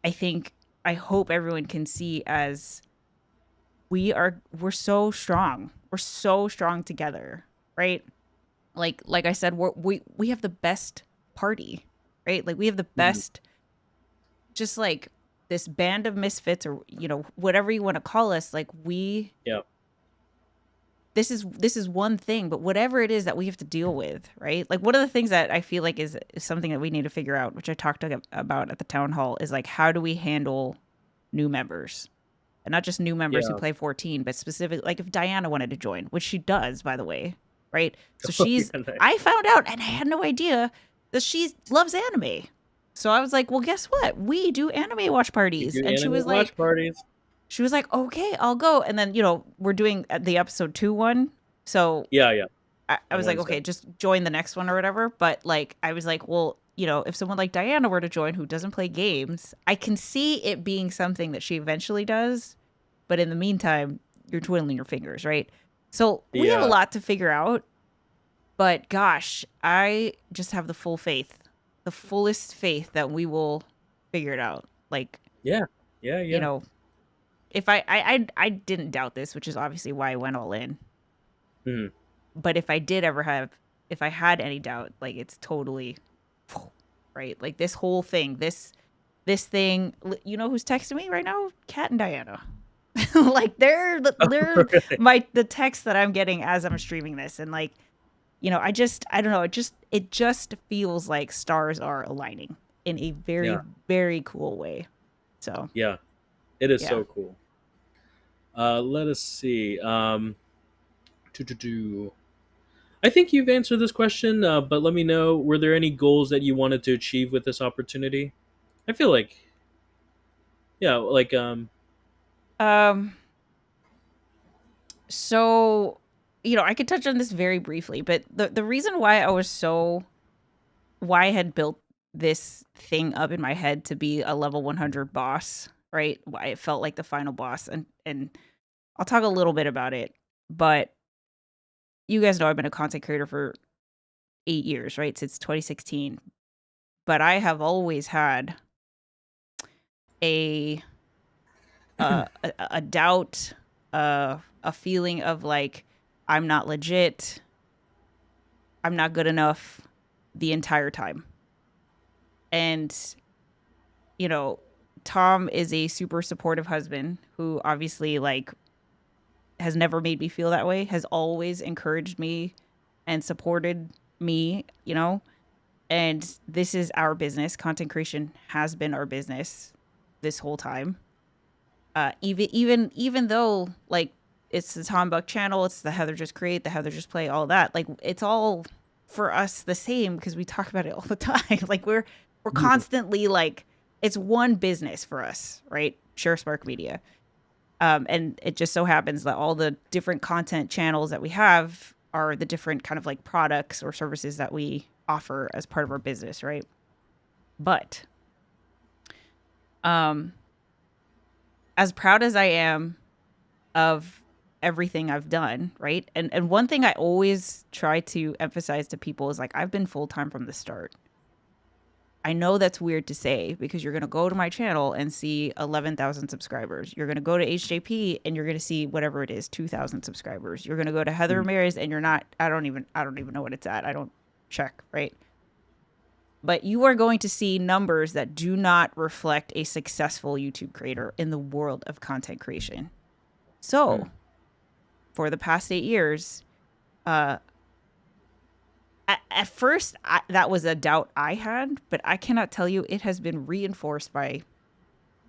I hope everyone can see as we're so strong. We're so strong together, right? Like I said, we have the best party, right? Like we have the Mhm. best, just like this band of misfits, or whatever you want to call us. Like Yeah. this is one thing, but whatever it is that we have to deal with, right? Like one of the things that I feel like is something that we need to figure out, which I talked about at the town hall, is like how do we handle new members, and not just new members who Yeah. play 14, but specifically like if Diana wanted to join, which she does, by the way, right? So Oh, yeah, she's nice. I found out, and I had no idea that she loves anime. So I was like, well, guess what? We do anime watch We parties. do And anime watch parties. she was like, okay, I'll go. And then, you know, we're doing the episode 2 one. So Yeah, yeah. I On was like, Wednesday. okay, just join the next one or whatever. But like, I was like, well, you know, if someone like Diana were to join who doesn't play games, I can see it being something that she eventually does. But in the meantime, you're twiddling your fingers, right? So we have a Yeah, lot to figure out. But gosh, I just have the fullest faith that we will figure it out. Like, yeah, yeah, you yeah. know, if I didn't doubt this, which is obviously why I went all in. Mhm. But if I had any doubt, like it's totally right. Like this whole thing, this thing, you know who's texting me right now? Kat and Diana. Like they're Really? the text that I'm getting as I'm streaming this, and like, you know, I don't know, it just feels like stars are aligning in a very Yeah, very cool way. So yeah. It is yeah. so cool. Let us see. Do. I think you've answered this question, but let me know. Were there any goals that you wanted to achieve with this opportunity? I feel like, yeah, like Um. So, you know, I could touch on this very briefly, but the reason why I had built this thing up in my head to be a level 100 boss, right? Why it felt like the final boss, and I'll talk a little bit about it, but you guys know I've been a content creator for 8 years, right? Since 2016. But I have always had a a doubt, a feeling of like I'm not legit, I'm not good enough the entire time. And, you know, Tom is a super supportive husband who obviously like has never made me feel that way, has always encouraged me and supported me, you know. And this is our business. Content creation has been our business this whole time. Even though like it's the Tom Buck channel, it's the Heather Just Create, the Heather Just Play, all that. Like it's all for us the same because we talk about it all the time. Like we're constantly like it's one business for us, right? Share Spark Media. And it just so happens that all the different content channels that we have are the different kind of like products or services that we offer as part of our business, right? But um as proud as I am of everything I've done, right? And one thing I always try to emphasize to people is like I've been full-time from the start. I know that's weird to say because you're going to go to my channel and see 11,000 subscribers. You're going to go to HJP and you're going to see whatever it is, 2,000 subscribers. You're going to go to Heather Ramirez and you're not I don't even know what it's at. I don't check, right? But you are going to see numbers that do not reflect a successful YouTube creator in the world of content creation. So, for the past 8 years, at first that was a doubt I had, but I cannot tell you it has been reinforced by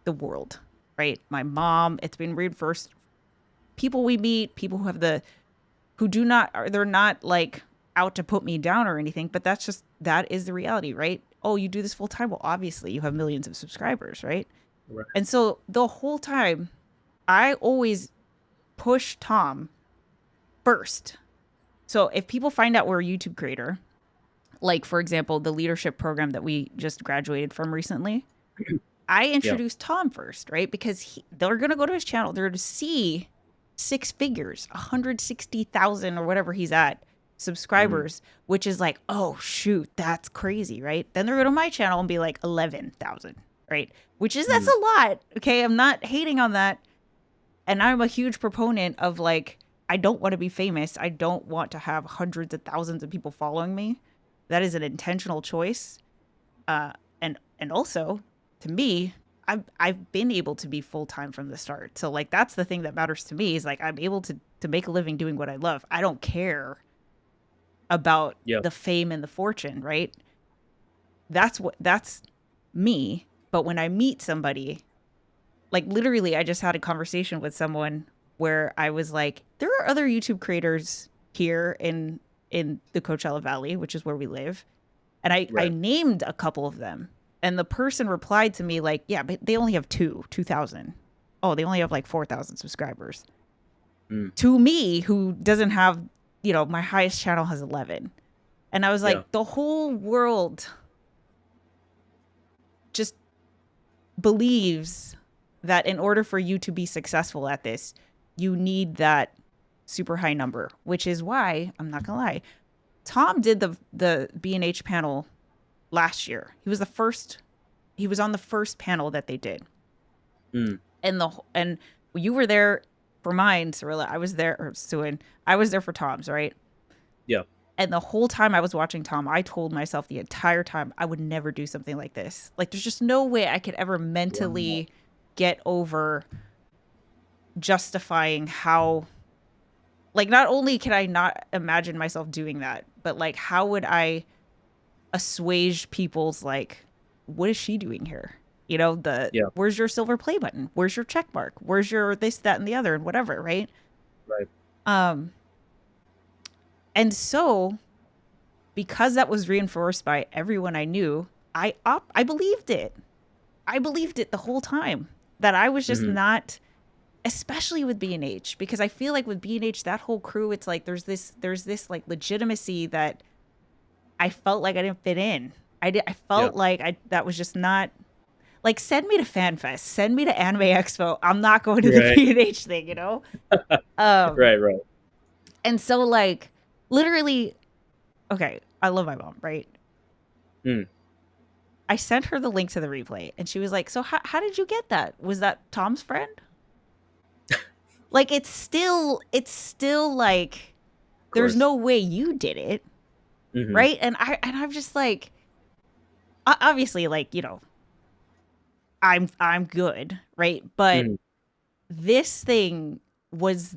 the world, right? My mom, it's been reinforced. People we meet, people who have they're not like out to put me down or anything, but that is the reality, right? Oh, you do this full time. Well, obviously you have millions of subscribers, right? Right. And so the whole time I always push Tom first. So if people find out we're a YouTube creator, like for example, the leadership program that we just graduated from recently, I introduced Tom first, right? Because they're going to go to his channel. They're going to see 6 figures, 160,000 or whatever he's at subscribers, which is like, oh shoot, that's crazy, right? Then they're going to my channel and be like 11,000, right? That's a lot. Okay. I'm not hating on that. And I'm a huge proponent of like, I don't want to be famous. I don't want to have hundreds of thousands of people following me. That is an intentional choice. And also, to me, I've been able to be full time from the start. So like that's the thing that matters to me is like I'm able to make a living doing what I love. I don't care about the fame and the fortune, right? That's me. But when I meet somebody, like literally I just had a conversation with someone where I was like, there are other YouTube creators here in the Coachella Valley, which is where we live. And I named a couple of them. And the person replied to me like, yeah, but they only have 2,000. Oh, they only have like 4,000 subscribers. To me, who doesn't have, my highest channel has 11. And I was like, the whole world just believes that in order for you to be successful at this, you need that super high number, which is why, I'm not gonna lie, Tom did the B&H panel last year. He was on the first panel that they did. And you were there for mine, Sarilla. I was there, or Soun. I was there for Tom's, right? Yeah. And the whole time I was watching Tom, I told myself the entire time I would never do something like this. Like, there's just no way I could ever mentally get over justifying how, like, not only can I not imagine myself doing that, but like, how would I assuage people's like, what is she doing here? Where's your silver play button? Where's your check mark? Where's your this, that, and the other, and whatever, right? Right. And so, because that was reinforced by everyone I knew, I believed it. I believed it the whole time, that I was just not, especially with B&H, because I feel like with B&H, that whole crew, it's like there's this like legitimacy that I felt like I didn't fit in. I felt like that was just not, like, send me to FanFest, send me to Anime Expo. I'm not going to the B&H thing, Right. And so, like, literally, okay, I love my mom, right? I sent her the link to the replay, and she was like, so how did you get that? Was that Tom's friend? Like, it's still like, there's no way you did it, right? And I'm just like, obviously, like, I'm good, right? But this thing was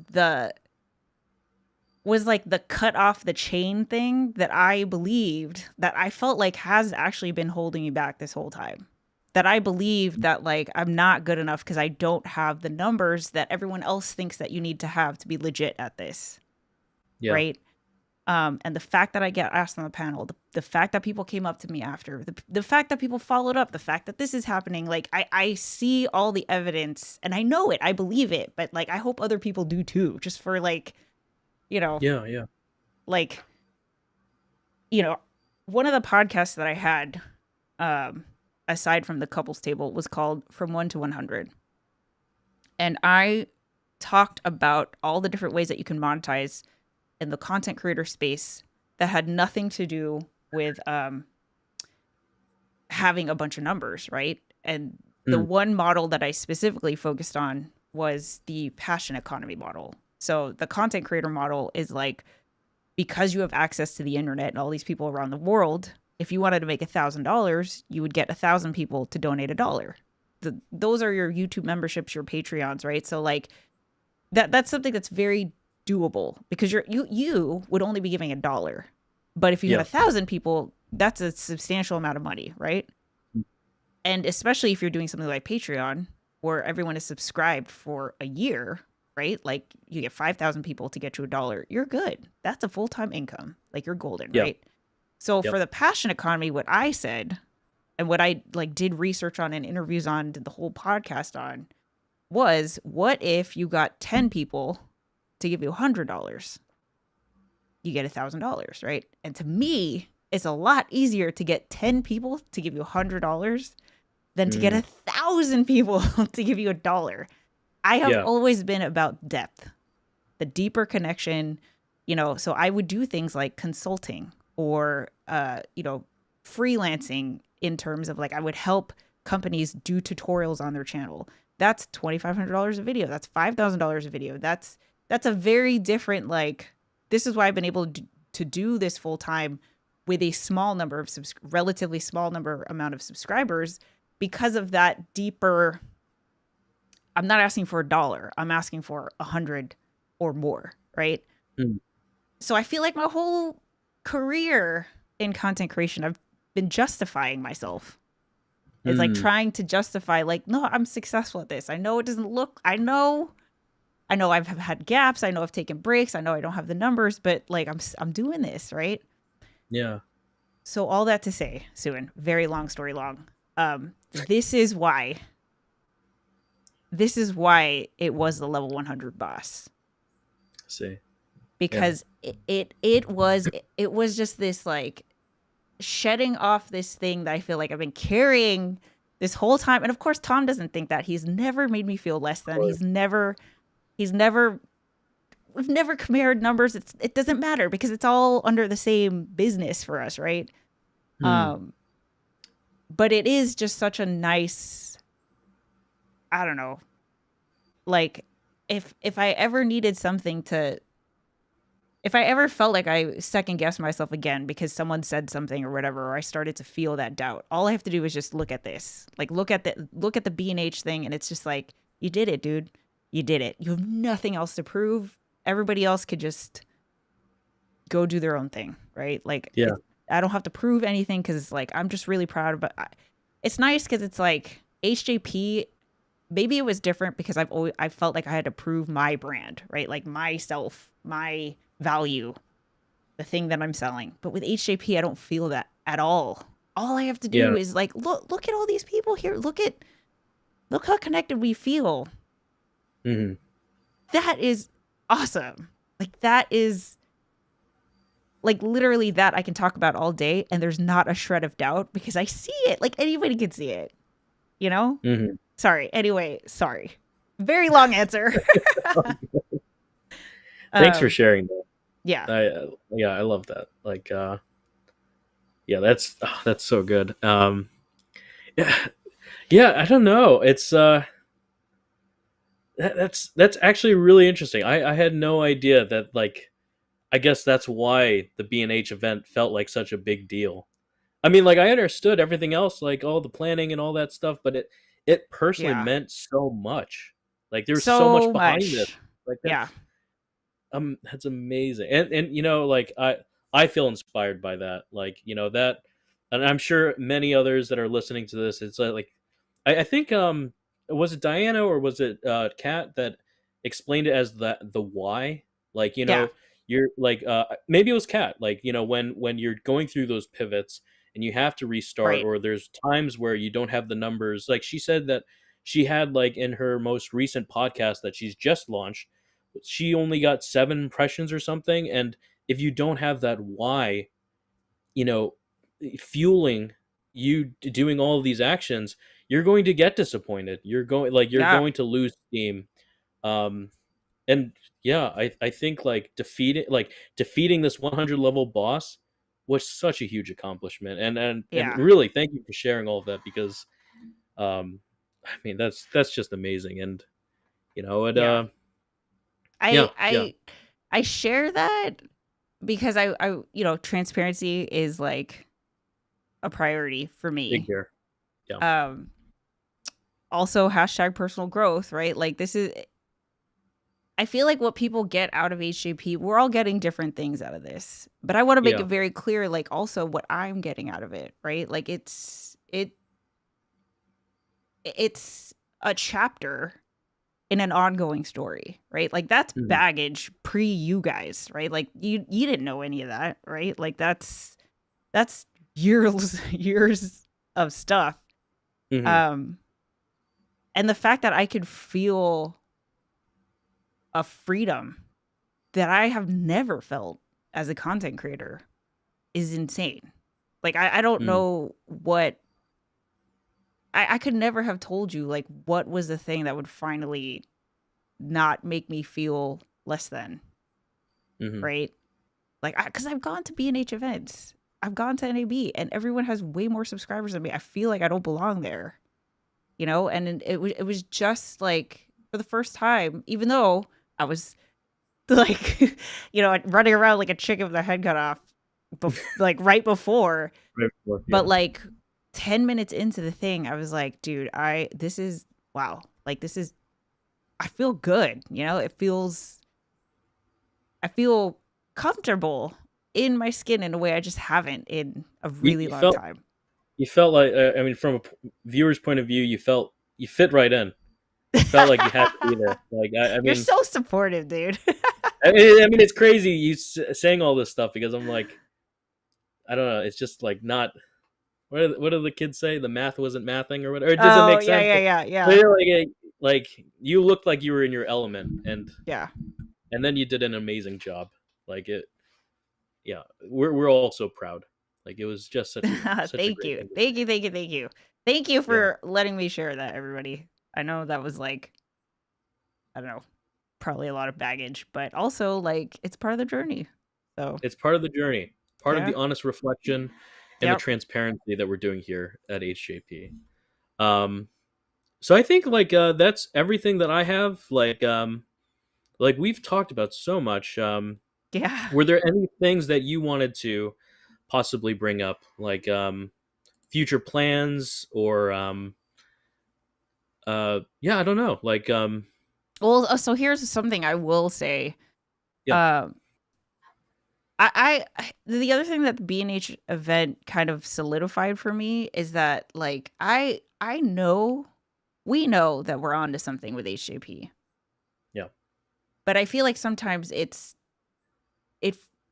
like the cut off the chain thing that I believed, that I felt like has actually been holding me back this whole time. That I believe that, like, I'm not good enough because I don't have the numbers that everyone else thinks that you need to have to be legit at this. Right? And the fact that I get asked on the panel, the fact that people came up to me after, the fact that people followed up, the fact that this is happening, like, I see all the evidence and I know it, I believe it, but, like, I hope other people do too, just for, like, like, one of the podcasts that I had, aside from the couples table, was called From 1 to 100. And I talked about all the different ways that you can monetize in the content creator space that had nothing to do with having a bunch of numbers, right? And the one model that I specifically focused on was the passion economy model. So the content creator model is like, because you have access to the internet and all these people around the world, if you wanted to make $1,000, you would get 1,000 people to donate $1. Those are your YouTube memberships, your Patreons, right? So, like, that's something that's very doable, because you would only be giving $1. But if you have 1,000 people, that's a substantial amount of money, right? And especially if you're doing something like Patreon, where everyone is subscribed for a year, right? Like, you get 5,000 people to get you $1. You're good. That's a full-time income. Like, you're golden, right? So for the passion economy, what I said, and what I, like, did research on and interviews on, did the whole podcast on, was, what if you got 10 people to give you $100? You get $1,000, right? And to me, it's a lot easier to get 10 people to give you $100 than to get 1,000 people to give you $1. I have always been about depth, the deeper connection, so I would do things like consulting or, freelancing, in terms of, like, I would help companies do tutorials on their channel. That's $2,500 a video. That's $5,000 a video. That's a very different, like, this is why I've been able to do this full time with a small number of relatively small number amount of subscribers, because of that deeper. I'm not asking for $1. I'm asking for 100 or more, right? So I feel like my whole career in content creation, I've been justifying myself. It's like trying to justify, like, no, I'm successful at this. I know it doesn't look, I know I've had gaps. I know I've taken breaks. I know I don't have the numbers, but, like, I'm doing this, right? Yeah. So all that to say, Soun, very long story long. This is why. This is why it was the level 100 boss. See, yeah, Because it was just this like shedding off this thing that I feel like I've been carrying this whole time. And of course Tom doesn't think that. He's never made me feel less of than. course. He's never we've never compared numbers. It doesn't matter because it's all under the same business for us, right? Hmm. Um but it is just such a nice, I don't know, like if I ever needed something to, if I ever felt like I second guessed myself again because someone said something or whatever, or I started to feel that doubt, all I have to do is just look at this. Like look at the B&H thing, and it's just like, you did it, dude. You did it. You have nothing else to prove. Everybody else could just go do their own thing, right? Like Yeah, I don't have to prove anything because it's like I'm just really proud. But it's nice because it's like HJP. Maybe it was different because I felt like I had to prove my brand, right? Like myself, my value, the thing that I'm selling. But with HJP, I don't feel that at all. All I have to yeah. do is like look at all these people here. Look how connected we feel. Hmm. That is awesome. Like that is like literally that I can talk about all day and there's not a shred of doubt because I see it. Like anybody can see it, you know? Hmm. Sorry. Anyway, sorry. Very long answer. Thanks for um sharing that. yeah. Yeah, I love that. Like, yeah, that's so good. Yeah, yeah. I don't know. It's that's actually really interesting. I had no idea that, like, I guess that's why the B&H event felt like such a big deal. I mean, like, I understood everything else, like all the planning and all that stuff, but it personally Yeah. meant so much. Like, there's so much So behind this. much. Like, Yeah. that's amazing. And like, I feel inspired by that. Like, that, and I'm sure many others that are listening to this, it's like I think, was it Diana or was it Kat that explained it as the why? Like, Yeah. you're like, maybe it was Kat. Like, when you're going through those pivots and you have to restart, Right. or there's times where you don't have the numbers. Like, she said that she had, like, in her most recent podcast that she's just launched, she only got 7 impressions or something. And if you don't have that why, you know fueling you doing all of these actions, you're going to get disappointed. You're Yeah. going to lose steam. Um and yeah, I think, like, defeating this 100 level boss was such a huge accomplishment. And Yeah. really, thank you for sharing all of that, because I mean, that's just amazing. And it Yeah. yeah, I yeah, I I share that because transparency is like a priority for big me. here. Yeah, Um Also hashtag personal growth, right? Like this is, I feel like what people get out of HJP, we're all getting different things out of this. But I want to make it yeah. very clear, like also what I'm getting out of it, right? Like it's a chapter in an ongoing story, right? Like that's Mhm. baggage pre you guys, right? Like you didn't know any of that, right? Like that's years years of stuff. Mhm. Um and the fact that I could feel a freedom that I have never felt as a content creator is insane. Like I don't Mhm. know what I could never have told you like what was the thing that would finally not make me feel less than, Mhm. right? Like because I've gone to B&H events, I've gone to NAB, and everyone has way more subscribers than me. I feel like I don't belong there, And it was just like for the first time, even though I was like, running around like a chicken with their head cut off, like right before. Right, well, But yeah. like 10 minutes into the thing, I was like, dude, this is wow. Like this is, I feel good. I feel comfortable in my skin in a way I just haven't in a You, really you long felt time. you felt like, I mean, from a viewer's point of view, you fit right in. You felt like you had to be there. Like, I You're mean, so supportive, dude. I mean, it's crazy you saying all this stuff, because I'm like, I don't know. It's just like not. what do the kids say? The math wasn't mathing or whatever. It doesn't Oh, make yeah, sense. yeah, yeah, yeah. But like you looked like you were in your element, Yeah. and then you did an amazing job. Like it, yeah. We're all so proud. Like it was just such a Thank great you. thing to Thank see. you, thank you, thank you. Thank you Yeah, for letting me share that, everybody. I know that was like, I don't know, probably a lot of baggage, but also like it's part of the journey. So, it's part of the journey, part of yeah. the honest reflection, and the Yep. transparency that we're doing here at HJP. Um, so I think like that's everything that I have. Like we've talked about so much. Yeah. Were there any things that you wanted to possibly bring up, like future plans or yeah, I don't know, like Well, so here's something I will say. yeah, Um, the other thing that the B&H event kind of solidified for me is that like I know we know that we're on to something with HJP, yeah, but I feel like sometimes it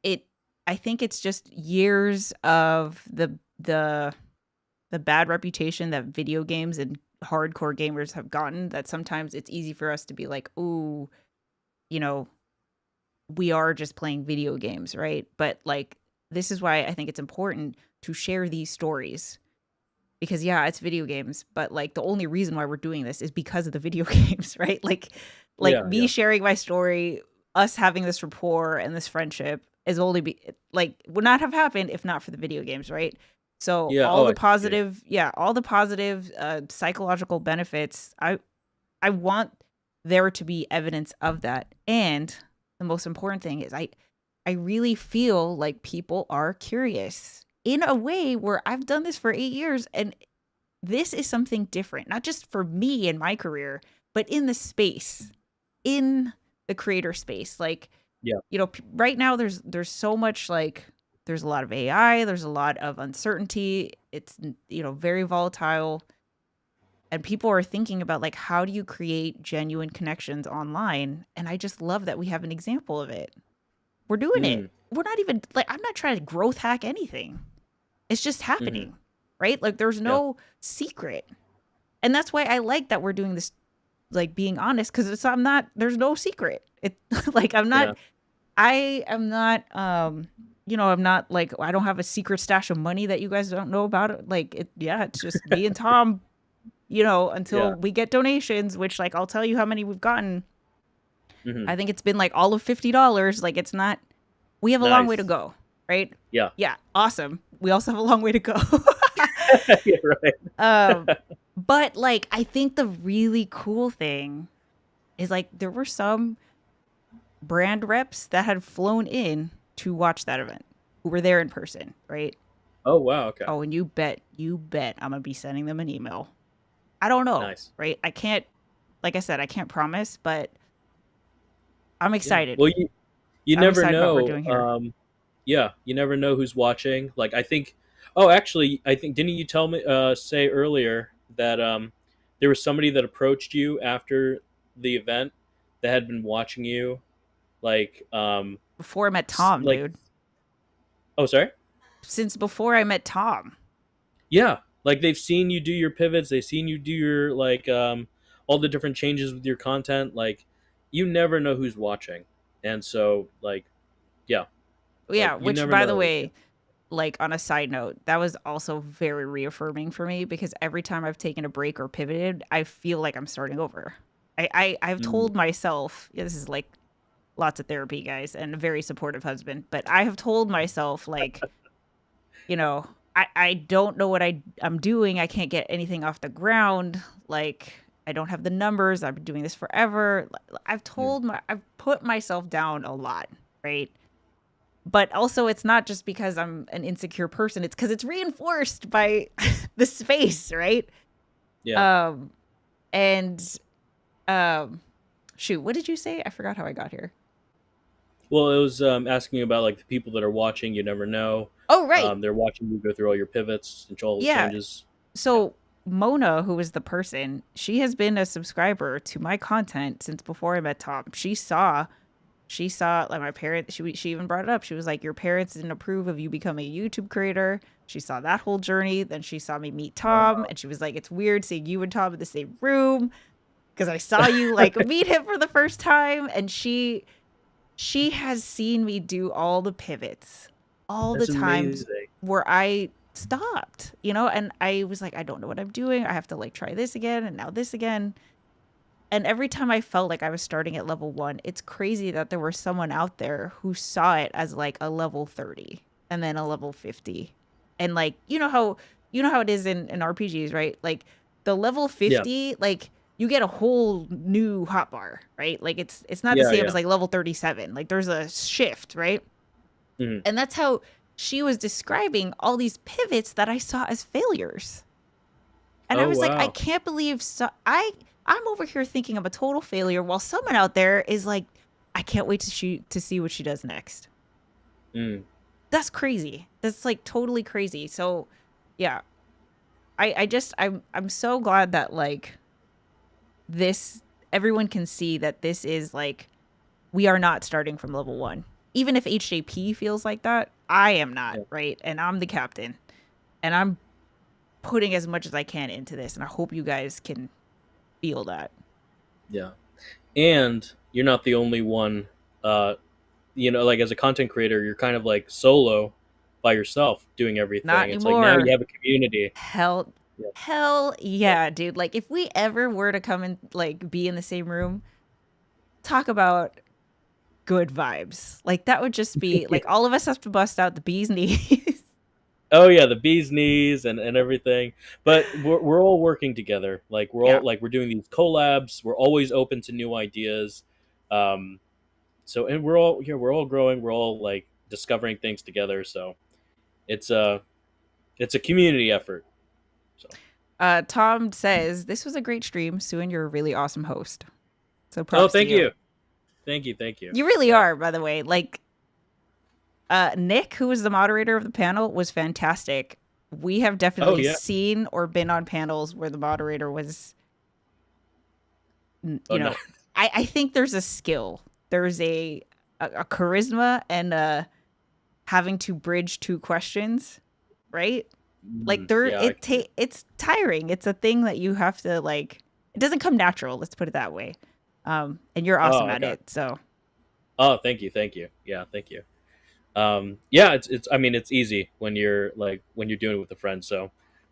it I think it's just years of the bad reputation that video games and hardcore gamers have gotten, that sometimes it's easy for us to be like, "Ooh, you know, we are just playing video games," right? But like this is why I think it's important to share these stories, because yeah, it's video games, but like the only reason why we're doing this is because of the video games, right? Like yeah, me yeah, sharing my story, us having this rapport and this friendship is only like would not have happened if not for the video games, right? So yeah. all Oh, the I see. positive, yeah, all the positive psychological benefits, I want there to be evidence of that. And the most important thing is I really feel like people are curious in a way where I've done this for 8 years, and this is something different, not just for me in my career, but in the space, in the creator space. Like, Yeah, right now there's so much, like there's a lot of AI, there's a lot of uncertainty. It's very volatile, and people are thinking about like how do you create genuine connections online, and I just love that we have an example of it. We're doing it. mm, We're not even like, I'm not trying to growth hack anything. It's just mm-hmm. happening, right? Like there's Yeah, no secret. And that's why I like that we're doing this, like being honest, because I'm not, there's no secret. It like yeah, I am not I'm not like, I don't have a secret stash of money that you guys don't know about. It. Like yeah, it's just me and Tom, yeah, until we get donations, which like I'll tell you how many we've gotten. mm-hmm. I think it's been like all of $50. Like it's not, we have a long way to Nice. go, right? Yeah, Yeah, awesome. We also have a long way to go. yeah, right. um, but like I think the really cool thing is like there were some brand reps that had flown in to watch that event, who were there in person, right? Oh wow, okay, Oh, and you bet I'm gonna be sending them an email. I don't know, nice. right? I can't, like I said, I can't promise, but I'm Yeah. excited. Well, you I'm never excited about what we're know. doing here. Yeah, you never know who's watching. Like I think. Oh, actually, I think didn't you tell me say earlier that there was somebody that approached you after the event that had been watching you, like Before I met Tom, like dude. oh sorry, Since before I met Tom. yeah, like they've seen you do your pivots, they've seen you do your like all the different changes with your content. Like you never know who's watching, and so like yeah, like Yeah, you which never by the know. way, like on a side note, that was also very reaffirming for me, because every time I've taken a break or pivoted, I feel like I'm starting over. I've Mm, told myself, yeah, this is like lots of therapy, guys, and a very supportive husband, but I have told myself like, I don't know what I'm doing. I can't get anything off the ground. Like I don't have the numbers. I've been doing this forever. mm, I've put myself down a lot, right? But also it's not just because I'm an insecure person, it's because it's reinforced by the space, right? yeah. um and um shoot, what did you say? I forgot how I got here. Well, it was asking about like the people that are watching. You never know. Oh, right. They're watching you go through all your pivots and all the Yeah, changes. Yeah. so Mona, who is the person, she has been a subscriber to my content since before I met Tom. she saw like my parents. She even brought it up. She was like, your parents didn't approve of you becoming a YouTube creator. She saw that whole journey. Then she saw me meet Tom, and she was like, it's weird seeing you and Tom in the same room because I saw you like meet him for the first time. And she has seen me do all the pivots, all That's the times amazing. where I stopped, and I was like, I don't know what I'm doing. I have to like try this again and now this again. And every time I felt like I was starting at level 1, it's crazy that there was someone out there who saw it as like a level 30 and then a level 50. And like, you know how it is in RPGs, right? Like the level 50, like you get a whole new hotbar, right? Like it's not the same as like level 37. Like there's a shift, right? Mhm. And that's how she was describing all these pivots that I saw as failures. And I was like, I can't believe I'm over here thinking of a total failure while someone out there is like, I can't wait to see what she does next. Mm. That's crazy. That's like totally crazy. So yeah, I'm so glad that like this, everyone can see that this is like, we are not starting from level 1. Even if HJP feels like that, I am not, right? And I'm the captain and I'm putting as much as I can into this. And I hope you guys can feel that. Yeah. And you're not the only one, like as a content creator, you're kind of like solo by yourself doing everything. Not It's like now anymore. you have a community. Hell yeah, dude. Like if we ever were to come and like be in the same room, talk about good vibes. Like that would just be like all of us have to bust out the bee's knees. Oh yeah, the bee's knees and everything. But we're all working together. Like we're all like we're doing these collabs. We're always open to new ideas. So and we're all growing. We're all like discovering things together. So it's a community effort. So Tom says this was a great stream. Soun, you're a really awesome host. So props thank to you. Thank you. You really are, by the way. Like Nick, who was the moderator of the panel, was fantastic. We have definitely seen or been on panels where the moderator was, I think there's a skill. There's a charisma and having to bridge 2 questions, right? Like it's tiring. It's a thing that you have to like. It doesn't come natural. Let's put it that way. And you're awesome at it. So. Oh, thank you. Yeah, thank you. It's I mean it's easy when you're doing it with a friend. So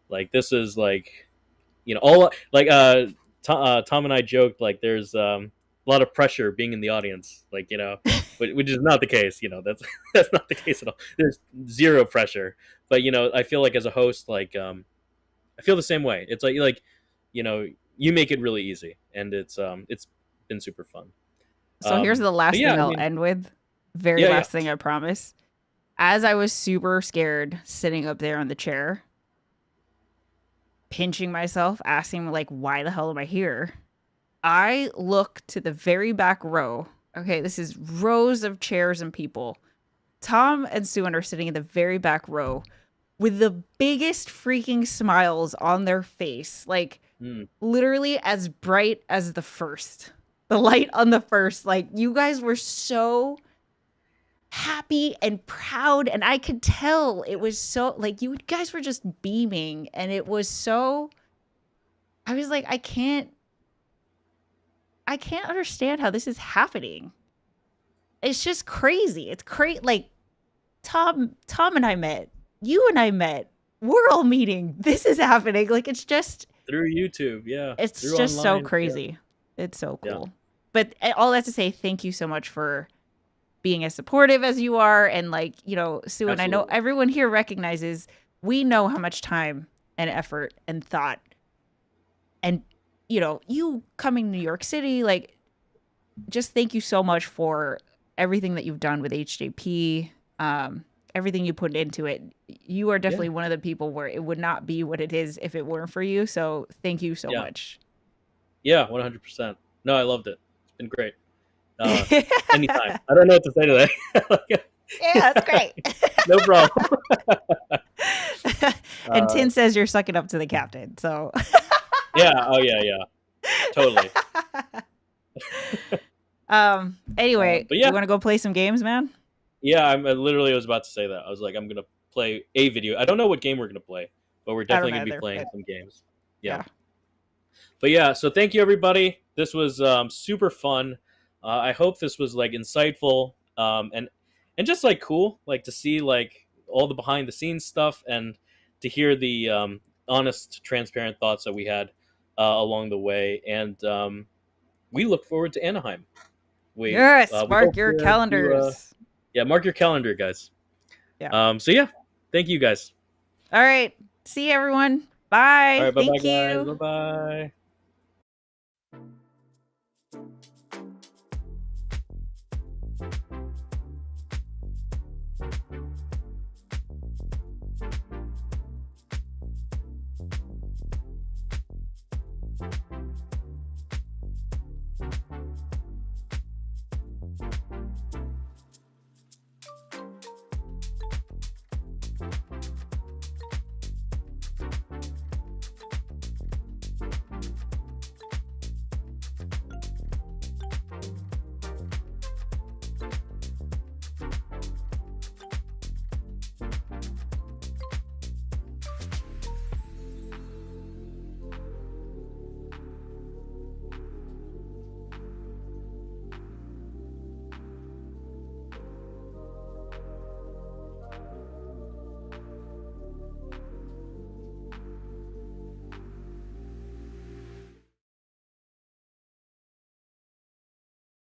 like this is like all like Tom and I joked like there's a lot of pressure being in the audience, like which is not the case. That's not the case at all. There's zero pressure. But I feel like as a host, like I feel the same way. It's like you make it really easy, and it's been super fun. So here's the last thing I'll end with. Very last thing, I promise. As I was super scared sitting up there on the chair, pinching myself, asking like, why the hell am I here? I look to the very back row. Okay, this is rows of chairs and people. Tom and Soun are sitting in the very back row with the biggest freaking smiles on their face. Like literally as bright as the light on the first. Like you guys were so happy and proud, and I could tell it was so like you guys were just beaming, and it was so I was like, I can't understand how this is happening. It's just crazy. It's crazy. Like Tom and I met, you and I met, we're all meeting, this is happening. Like it's just through YouTube. It's just online. So crazy. It's so cool. But all that to say, thank you so much for being as supportive as you are. And like, Sue, and I know everyone here recognizes, we know how much time and effort and thought and, you coming to New York City, like, just thank you so much for everything that you've done with HJP, everything you put into it. You are definitely one of the people where it would not be what it is if it weren't for you. So thank you so much. Yeah, 100%. No, I loved it. It's been great. Anytime. I don't know what to say to that. Yeah, that's great. No problem. And Tin says you're sucking up to the captain. So Anyway, But do yeah, you want to go play some games, man? yeah. I literally was about to say that. I was like, I'm gonna play a video. I don't know what game we're gonna play, but we're I don't definitely gonna be either, playing but some games. Yeah. yeah. But yeah, so thank you everybody. This was super fun. I hope this was like insightful and just like cool, like to see like all the behind the scenes stuff and to hear the honest, transparent thoughts that we had along the way. And we look forward to Anaheim. Yes, We mark hope your to calendars. yeah, mark your calendar, guys. Yeah. So yeah, thank you guys. All right. See you, everyone. All Bye. right, bye bye Thank guys. you. Bye bye.